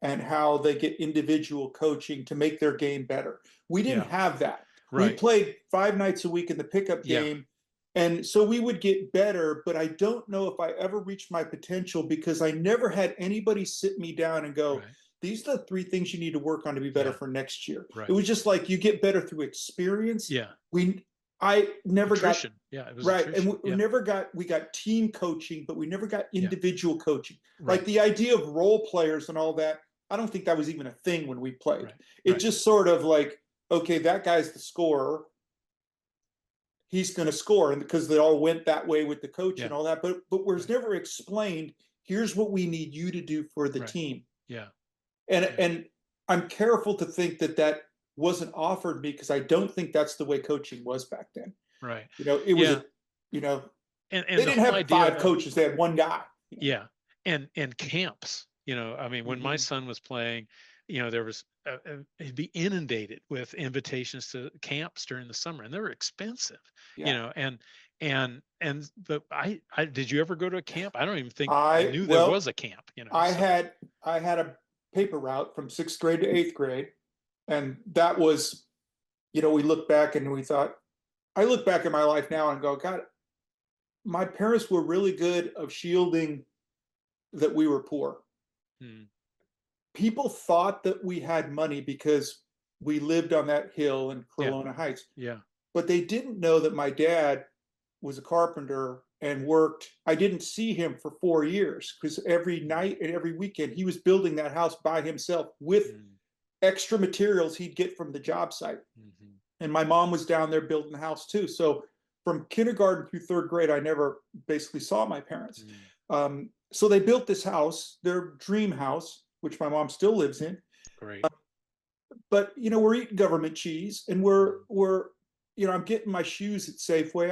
[SPEAKER 2] and how they get individual coaching to make their game better, we didn't
[SPEAKER 1] yeah,
[SPEAKER 2] have that. We
[SPEAKER 1] right.
[SPEAKER 2] played 5 nights a week in the pickup
[SPEAKER 1] Yeah,
[SPEAKER 2] game. And so we would get better, but I don't know if I ever reached my potential because I never had anybody sit me down and go,
[SPEAKER 1] right.
[SPEAKER 2] these are the 3 things you need to work on to be better
[SPEAKER 1] Yeah,
[SPEAKER 2] for next year. It
[SPEAKER 1] right.
[SPEAKER 2] was just like you get better through experience.
[SPEAKER 1] Yeah,
[SPEAKER 2] We I never got
[SPEAKER 1] attrition. Yeah, it was
[SPEAKER 2] right, and
[SPEAKER 1] attrition.
[SPEAKER 2] we
[SPEAKER 1] Yeah,
[SPEAKER 2] never got we got team coaching, but we never got
[SPEAKER 1] yeah,
[SPEAKER 2] individual coaching. Like
[SPEAKER 1] right,
[SPEAKER 2] the idea of role players and all that, I don't think that was even a thing when we played.
[SPEAKER 1] right,
[SPEAKER 2] It
[SPEAKER 1] right.
[SPEAKER 2] just sort of like, okay, that guy's the scorer, he's going to score, and because they all went that way with the coach and
[SPEAKER 1] Yeah,
[SPEAKER 2] all that, but was
[SPEAKER 1] right,
[SPEAKER 2] never explained, here's what we need you to do for the
[SPEAKER 1] right.
[SPEAKER 2] team.
[SPEAKER 1] Yeah,
[SPEAKER 2] and
[SPEAKER 1] yeah,
[SPEAKER 2] and I'm careful to think that that wasn't offered me because I don't think that's the way coaching was back then.
[SPEAKER 1] Right.
[SPEAKER 2] It was
[SPEAKER 1] Yeah.
[SPEAKER 2] a, you know,
[SPEAKER 1] And
[SPEAKER 2] they
[SPEAKER 1] the
[SPEAKER 2] didn't
[SPEAKER 1] whole
[SPEAKER 2] have
[SPEAKER 1] idea
[SPEAKER 2] five
[SPEAKER 1] of,
[SPEAKER 2] coaches. They had one guy.
[SPEAKER 1] yeah. And camps, I mean, when my
[SPEAKER 2] Hmm.
[SPEAKER 1] son was playing, there was, he'd be inundated with invitations to camps during the summer, and they were expensive,
[SPEAKER 2] Yeah.
[SPEAKER 1] but I did you ever go to a camp? I don't even think I
[SPEAKER 2] I
[SPEAKER 1] knew there
[SPEAKER 2] well,
[SPEAKER 1] was a camp,
[SPEAKER 2] I
[SPEAKER 1] so.
[SPEAKER 2] had I had a paper route from sixth grade to eighth grade, and that was, we look back and we thought, I look back at my life now and go, God, my parents were really good of shielding that we were poor.
[SPEAKER 1] Hmm.
[SPEAKER 2] People thought that we had money because we lived on that hill in
[SPEAKER 1] Yeah.
[SPEAKER 2] Corona Heights,
[SPEAKER 1] Yeah.
[SPEAKER 2] but they didn't know that my dad was a carpenter and worked. I didn't see him for 4 years because every night and every weekend he was building that house by himself with
[SPEAKER 1] Mm-hmm.
[SPEAKER 2] extra materials he'd get from the job site.
[SPEAKER 1] Mm-hmm.
[SPEAKER 2] And my mom was down there building the house too. So from kindergarten through third grade, I never basically saw my parents.
[SPEAKER 1] Mm-hmm.
[SPEAKER 2] So they built this house, their dream house, which my mom still lives in.
[SPEAKER 1] Great.
[SPEAKER 2] But we're eating government cheese, and we're
[SPEAKER 1] Mm-hmm.
[SPEAKER 2] we're I'm getting my shoes at Safeway.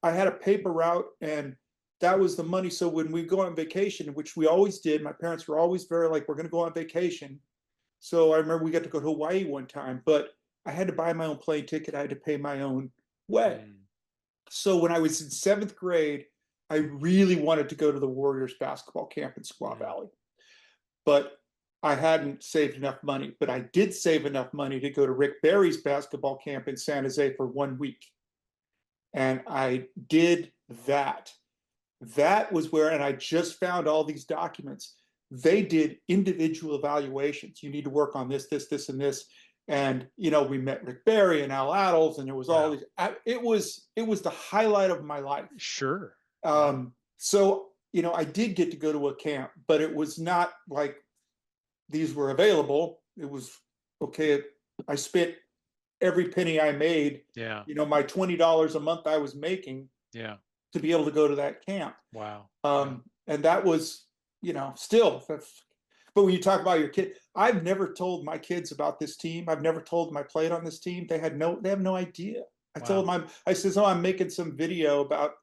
[SPEAKER 2] I had a paper route, and that was the money. So when we go on vacation, which we always did, my parents were always very like, we're going to go on vacation. So I remember we got to go to Hawaii one time, but I had to buy my own plane ticket. I had to pay my own way.
[SPEAKER 1] Mm-hmm.
[SPEAKER 2] So when I was in seventh grade, I really wanted to go to the Warriors basketball camp in Squaw
[SPEAKER 1] Mm-hmm.
[SPEAKER 2] Valley, but I hadn't saved enough money. But I did save enough money to go to Rick Barry's basketball camp in San Jose for 1 week. And I did that. That was where, and I just found all these documents. They did individual evaluations. You need to work on this, this, this, and this. And we met Rick Barry and Al Addles, and there was all
[SPEAKER 1] Wow.
[SPEAKER 2] these. It was the highlight of my life.
[SPEAKER 1] Sure. Yeah.
[SPEAKER 2] So I did get to go to a camp, but it was not like these were available. It was okay. I spent every penny I made.
[SPEAKER 1] Yeah.
[SPEAKER 2] My $20 a month I was making
[SPEAKER 1] Yeah.
[SPEAKER 2] to be able to go to that camp.
[SPEAKER 1] Wow. Yeah.
[SPEAKER 2] And that was, still. But when you talk about your kid, I've never told my kids about this team. I've never told them I played on this team. They have no idea.
[SPEAKER 1] Wow.
[SPEAKER 2] I says, oh, I'm making some video about,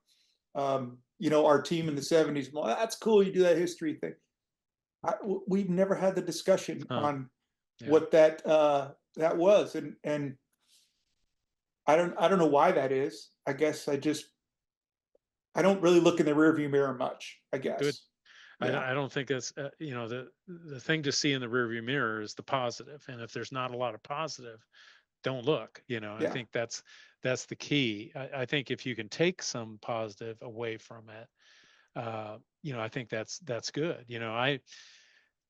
[SPEAKER 2] our team in the '70s. Well, that's cool. You do that history thing. We've never had the discussion
[SPEAKER 1] Huh.
[SPEAKER 2] on
[SPEAKER 1] Yeah.
[SPEAKER 2] what that was, and I don't know why that is. I guess I don't really look in the rearview mirror much, I
[SPEAKER 1] Good.
[SPEAKER 2] guess.
[SPEAKER 1] I don't,
[SPEAKER 2] Yeah.
[SPEAKER 1] I don't think that's the thing to see in the rearview mirror is the positive, and if there's not a lot of positive, don't look. I
[SPEAKER 2] Yeah.
[SPEAKER 1] think that's the key. I think if you can take some positive away from it, I think that's good.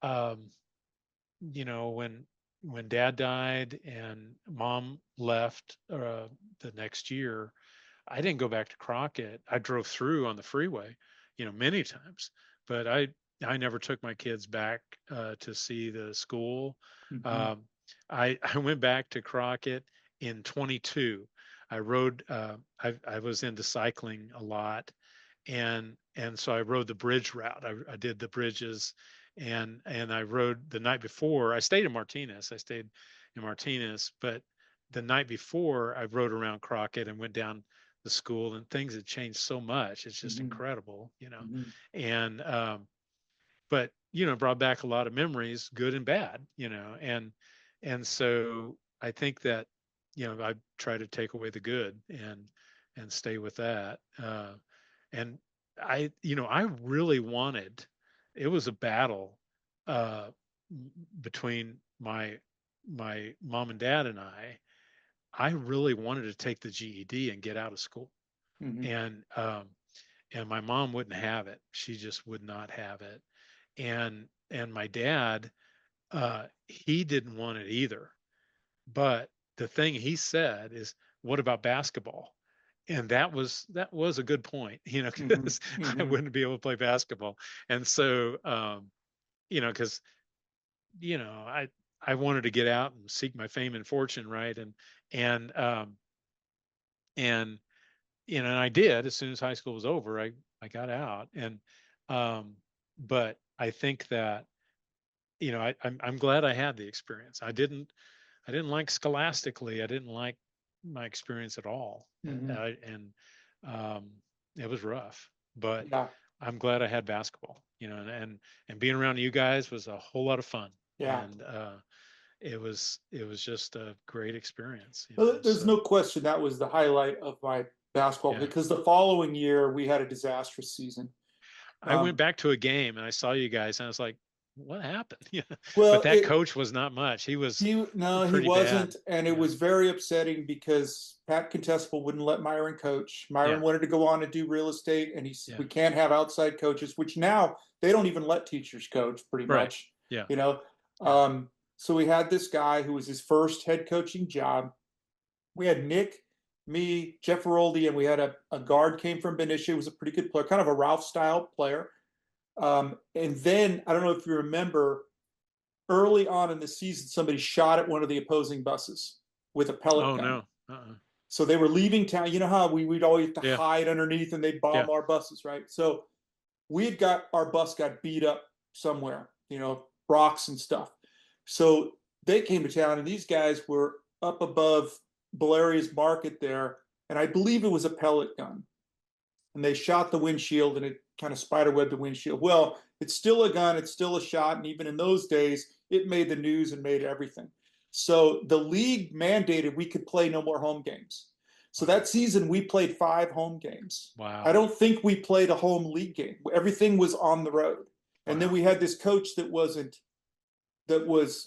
[SPEAKER 1] Um, when dad died and mom left the next year, I didn't go back to Crockett. I drove through on the freeway, many times, but I never took my kids back to see the school.
[SPEAKER 2] Mm-hmm.
[SPEAKER 1] Um, I went back to Crockett in 22. I rode. I was into cycling a lot, and so I rode the bridge route. I did the bridges, and I rode the night before. I stayed in Martinez. But the night before I rode around Crockett and went down the school, and things had changed so much. It's just
[SPEAKER 2] Mm-hmm.
[SPEAKER 1] incredible,
[SPEAKER 2] Mm-hmm.
[SPEAKER 1] and but brought back a lot of memories, good and bad, and so I think that I try to take away the good and stay with that. And I really wanted. It was a battle uh, between my mom and dad and I. I really wanted to take the GED and get out of school,
[SPEAKER 2] Mm-hmm.
[SPEAKER 1] and my mom wouldn't have it. She just would not have it, and my dad, he didn't want it either. But the thing he said is, "What about basketball?" And that was a good point,
[SPEAKER 2] Mm-hmm.
[SPEAKER 1] because I
[SPEAKER 2] Mm-hmm.
[SPEAKER 1] wouldn't be able to play basketball, and so because I wanted to get out and seek my fame and fortune, right? And and and I did. As soon as high school was over, I got out, and um, but I think that I'm glad I had the experience. I didn't like scholastically. I didn't like my experience at all.
[SPEAKER 2] Mm-hmm.
[SPEAKER 1] And it was rough, but
[SPEAKER 2] Yeah.
[SPEAKER 1] I'm glad I had basketball, and being around you guys was a whole lot of fun.
[SPEAKER 2] Yeah.
[SPEAKER 1] And it was just a great experience.
[SPEAKER 2] Well, there's
[SPEAKER 1] So
[SPEAKER 2] no question that was the highlight of my basketball,
[SPEAKER 1] yeah,
[SPEAKER 2] because the following year we had a disastrous season.
[SPEAKER 1] I went back to a game and I saw you guys and I was like, what happened? Yeah, but
[SPEAKER 2] Well,
[SPEAKER 1] that coach was not much. He was
[SPEAKER 2] he
[SPEAKER 1] pretty bad.
[SPEAKER 2] wasn't, and it was very upsetting because Pat Contestable wouldn't let Myron coach. Myron
[SPEAKER 1] Yeah.
[SPEAKER 2] wanted to go on and do real estate, and he said,
[SPEAKER 1] Yeah.
[SPEAKER 2] we can't have outside coaches, which now they don't even let teachers coach pretty
[SPEAKER 1] Right.
[SPEAKER 2] much.
[SPEAKER 1] Yeah.
[SPEAKER 2] Yeah. So we had this guy who was his first head coaching job. We had Nick, me, Jeff Veroldi, and we had a guard came from Benicia. He was a pretty good player, kind of a Ralph style player. And then I don't know if you remember, early on in the season, somebody shot at one of the opposing buses with a pellet gun.
[SPEAKER 1] No. Uh-uh.
[SPEAKER 2] So they were leaving town. You know how we'd always have to hide underneath and they'd bomb our buses, right? So our bus got beat up somewhere, rocks and stuff. So they came to town, and these guys were up above Valeria's Market there, and I believe it was a pellet gun. And they shot the windshield, and it kind of spiderwebbed the windshield. Well, it's still a gun, it's still a shot, and even in those days, it made the news and made everything. So the league mandated we could play no more home games. So that season, we played 5 home games.
[SPEAKER 1] Wow.
[SPEAKER 2] I don't think we played a home league game. Everything was on the road. And then we had this coach that was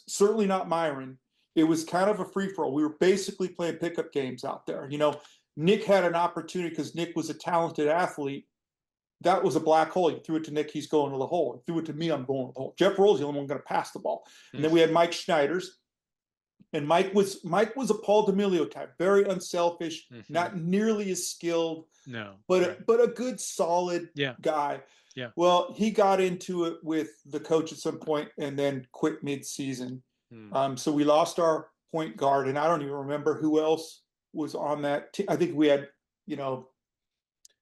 [SPEAKER 2] certainly not Myron. It was kind of a free-for-all. We were basically playing pickup games out there. Nick had an opportunity because Nick was a talented athlete. That was a black hole. You threw it to Nick, he's going to the hole. You threw it to me, I'm going to the hole. Jeff Roll's the only one going to pass the ball. And then we had Mike Schneider's. And Mike was a Paul D'Amelio type, very unselfish, not nearly as skilled, but a good, solid guy.
[SPEAKER 1] Yeah.
[SPEAKER 2] Well, he got into it with the coach at some point and then quit mid-season. So we lost our point guard, and I don't even remember who else was on that team. I think we had,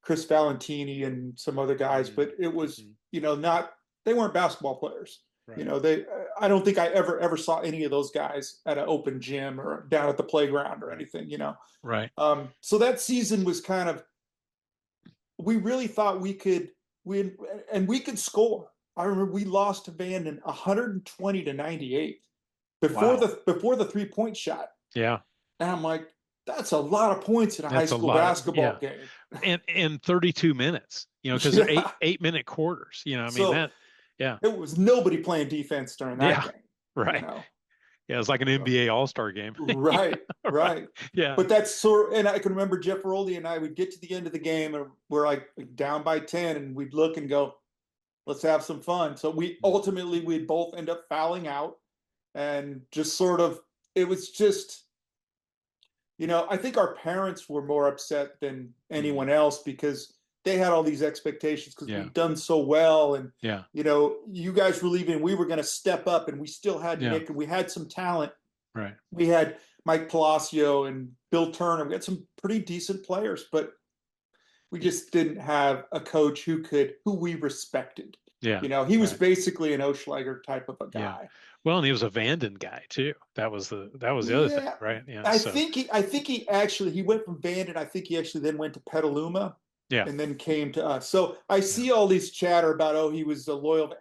[SPEAKER 2] Chris Valentini and some other guys, but it was, they weren't basketball players. Right. I don't think I ever saw any of those guys at an open gym or down at the playground or anything,
[SPEAKER 1] Right.
[SPEAKER 2] So that season was kind of, we really thought we could score. I remember we lost to Vanden 120-98 before the 3-point shot.
[SPEAKER 1] Yeah.
[SPEAKER 2] And I'm like, that's a lot of points in a high school basketball game.
[SPEAKER 1] And 32 minutes, because they're 8-minute quarters.
[SPEAKER 2] It was nobody playing defense during that game.
[SPEAKER 1] Right. Yeah, it was like an NBA All-Star game.
[SPEAKER 2] Right.
[SPEAKER 1] Yeah.
[SPEAKER 2] But and I can remember Jeff Roldi and I would get to the end of the game and we're like down by 10, and we'd look and go, let's have some fun. So we'd both end up fouling out, and just sort of, it was just, I think our parents were more upset than anyone else because they had all these expectations because we'd done so well. And, you guys were leaving, we were going to step up, and we still had Nick, and we had some talent.
[SPEAKER 1] Right.
[SPEAKER 2] We had Mike Palacio and Bill Turner. We had some pretty decent players, but we just didn't have a coach who we respected.
[SPEAKER 1] Yeah.
[SPEAKER 2] He was basically an Oschlager type of a guy.
[SPEAKER 1] Yeah. Well, and he was a Vanden guy too. That was the other thing, right? Yeah.
[SPEAKER 2] I think he went from Vanden. I think he actually then went to Petaluma.
[SPEAKER 1] Yeah.
[SPEAKER 2] And then came to us. So I see all these chatter about, he was a loyal.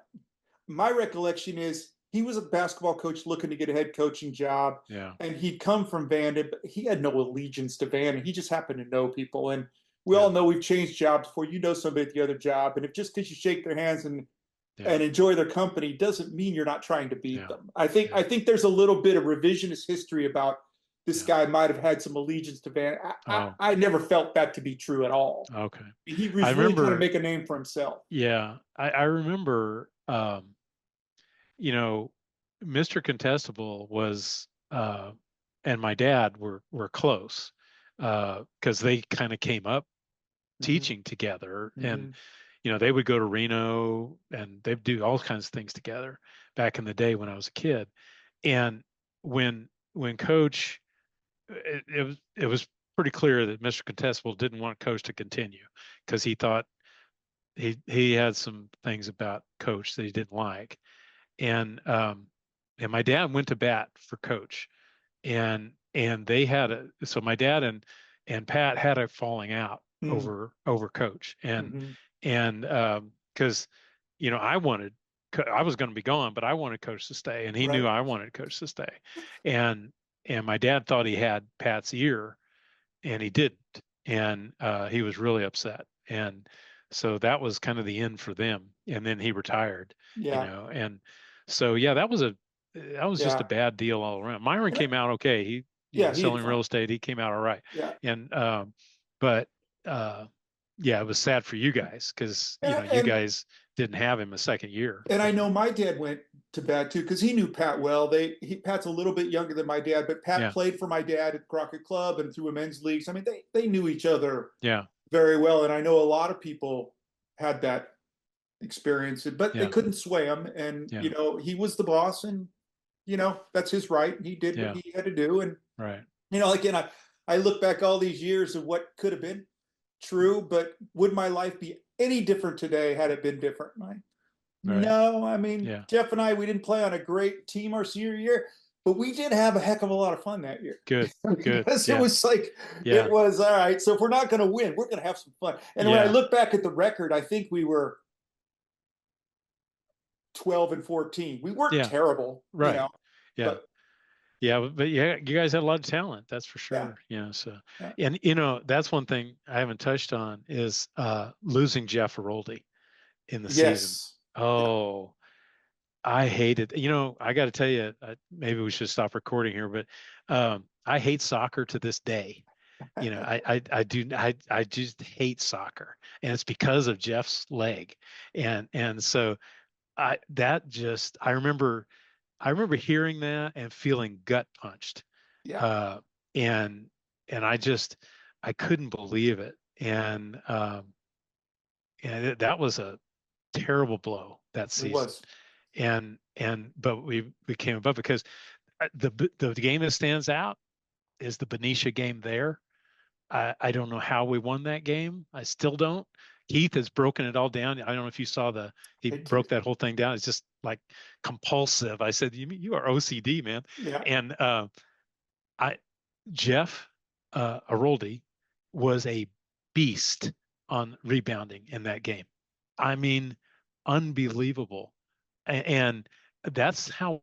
[SPEAKER 2] My recollection is he was a basketball coach looking to get a head coaching job.
[SPEAKER 1] Yeah.
[SPEAKER 2] And he'd come from Vanden, but he had no allegiance to Vanden. He just happened to know people. And we all know we've changed jobs before. Somebody at the other job. And if just because you shake their hands and enjoy their company doesn't mean you're not trying to beat them. I think there's a little bit of revisionist history about this guy might have had some allegiance to Van. I never felt that to be true at all.
[SPEAKER 1] Okay.
[SPEAKER 2] He was really trying to make a name for himself.
[SPEAKER 1] Yeah. I remember, Mr. Contestable was, and my dad were close because they kind of came up teaching together. And, they would go to Reno and they'd do all kinds of things together back in the day when I was a kid. And when Coach, it was pretty clear that Mr. Contestable didn't want Coach to continue because he thought he had some things about Coach that he didn't like, and my dad went to bat for Coach, and and they had so my dad and Pat had a falling out
[SPEAKER 2] Mm.
[SPEAKER 1] over coach,
[SPEAKER 2] Mm-hmm.
[SPEAKER 1] and because I was going to be gone, but I wanted coach to stay, and he knew
[SPEAKER 2] Right.
[SPEAKER 1] I wanted coach to stay, and my dad thought he had Pat's ear, and he didn't, and he was really upset, and so that was kind of the end for them, and then he retired,
[SPEAKER 2] Yeah.
[SPEAKER 1] and so yeah, that was just a
[SPEAKER 2] Yeah.
[SPEAKER 1] bad deal all around. Myron
[SPEAKER 2] And
[SPEAKER 1] came out okay. He,
[SPEAKER 2] yeah, he did
[SPEAKER 1] selling real
[SPEAKER 2] fine.
[SPEAKER 1] estate, he came out all right,
[SPEAKER 2] Yeah.
[SPEAKER 1] and but yeah, it was sad for you guys because you
[SPEAKER 2] And
[SPEAKER 1] guys didn't have him a second year.
[SPEAKER 2] I know my dad went to bat too because he knew Pat well. Pat's a little bit younger than my dad, but Pat
[SPEAKER 1] Yeah,
[SPEAKER 2] played for my dad at Crockett Club and through a men's leagues. I mean, they knew each other
[SPEAKER 1] yeah,
[SPEAKER 2] very well, and I know a lot of people had that experience, but they
[SPEAKER 1] yeah,
[SPEAKER 2] couldn't sway him. And
[SPEAKER 1] yeah,
[SPEAKER 2] he was the boss, and that's his right. He did what
[SPEAKER 1] yeah,
[SPEAKER 2] he had to do, and
[SPEAKER 1] right,
[SPEAKER 2] again, I look back all these years of what could have been true, but would my life be any different today had it been different?
[SPEAKER 1] right,
[SPEAKER 2] No, I mean,
[SPEAKER 1] yeah,
[SPEAKER 2] Jeff and I, we didn't play on a great team our senior year, but we did have a heck of a lot of fun that year.
[SPEAKER 1] good, good,
[SPEAKER 2] Because it
[SPEAKER 1] yeah,
[SPEAKER 2] was like, it
[SPEAKER 1] yeah,
[SPEAKER 2] was all right. So if we're not going to win, we're going to have some fun. And when I
[SPEAKER 1] yeah,
[SPEAKER 2] look back at the record, I think we were 12-14. We weren't
[SPEAKER 1] yeah,
[SPEAKER 2] terrible,
[SPEAKER 1] right, yeah.
[SPEAKER 2] but
[SPEAKER 1] Yeah, but yeah, you guys had a lot of talent, that's for
[SPEAKER 2] yeah,
[SPEAKER 1] sure. Yeah, so
[SPEAKER 2] yeah.
[SPEAKER 1] and that's one thing I haven't touched on is losing Jeff Aroldi in the season.
[SPEAKER 2] Yes. Yeah.
[SPEAKER 1] Oh, I hated, I got to tell you, maybe we should stop recording here, but I hate soccer to this day. I just hate soccer, and it's because of Jeff's leg, and so I remember hearing that and feeling gut punched,
[SPEAKER 2] Yeah.
[SPEAKER 1] uh, and I couldn't believe it, and that was a terrible blow that
[SPEAKER 2] It
[SPEAKER 1] season,
[SPEAKER 2] was.
[SPEAKER 1] but we came above because the game that stands out is the Benicia game there. I don't know how we won that game. I still don't. Keith has broken it all down. I don't know if you saw he
[SPEAKER 2] I
[SPEAKER 1] broke
[SPEAKER 2] did.
[SPEAKER 1] that whole thing down. It's just like compulsive. I said, you are OCD, man.
[SPEAKER 2] Yeah.
[SPEAKER 1] And I Jeff Aroldi was a beast on rebounding in that game. I mean, unbelievable. And that's how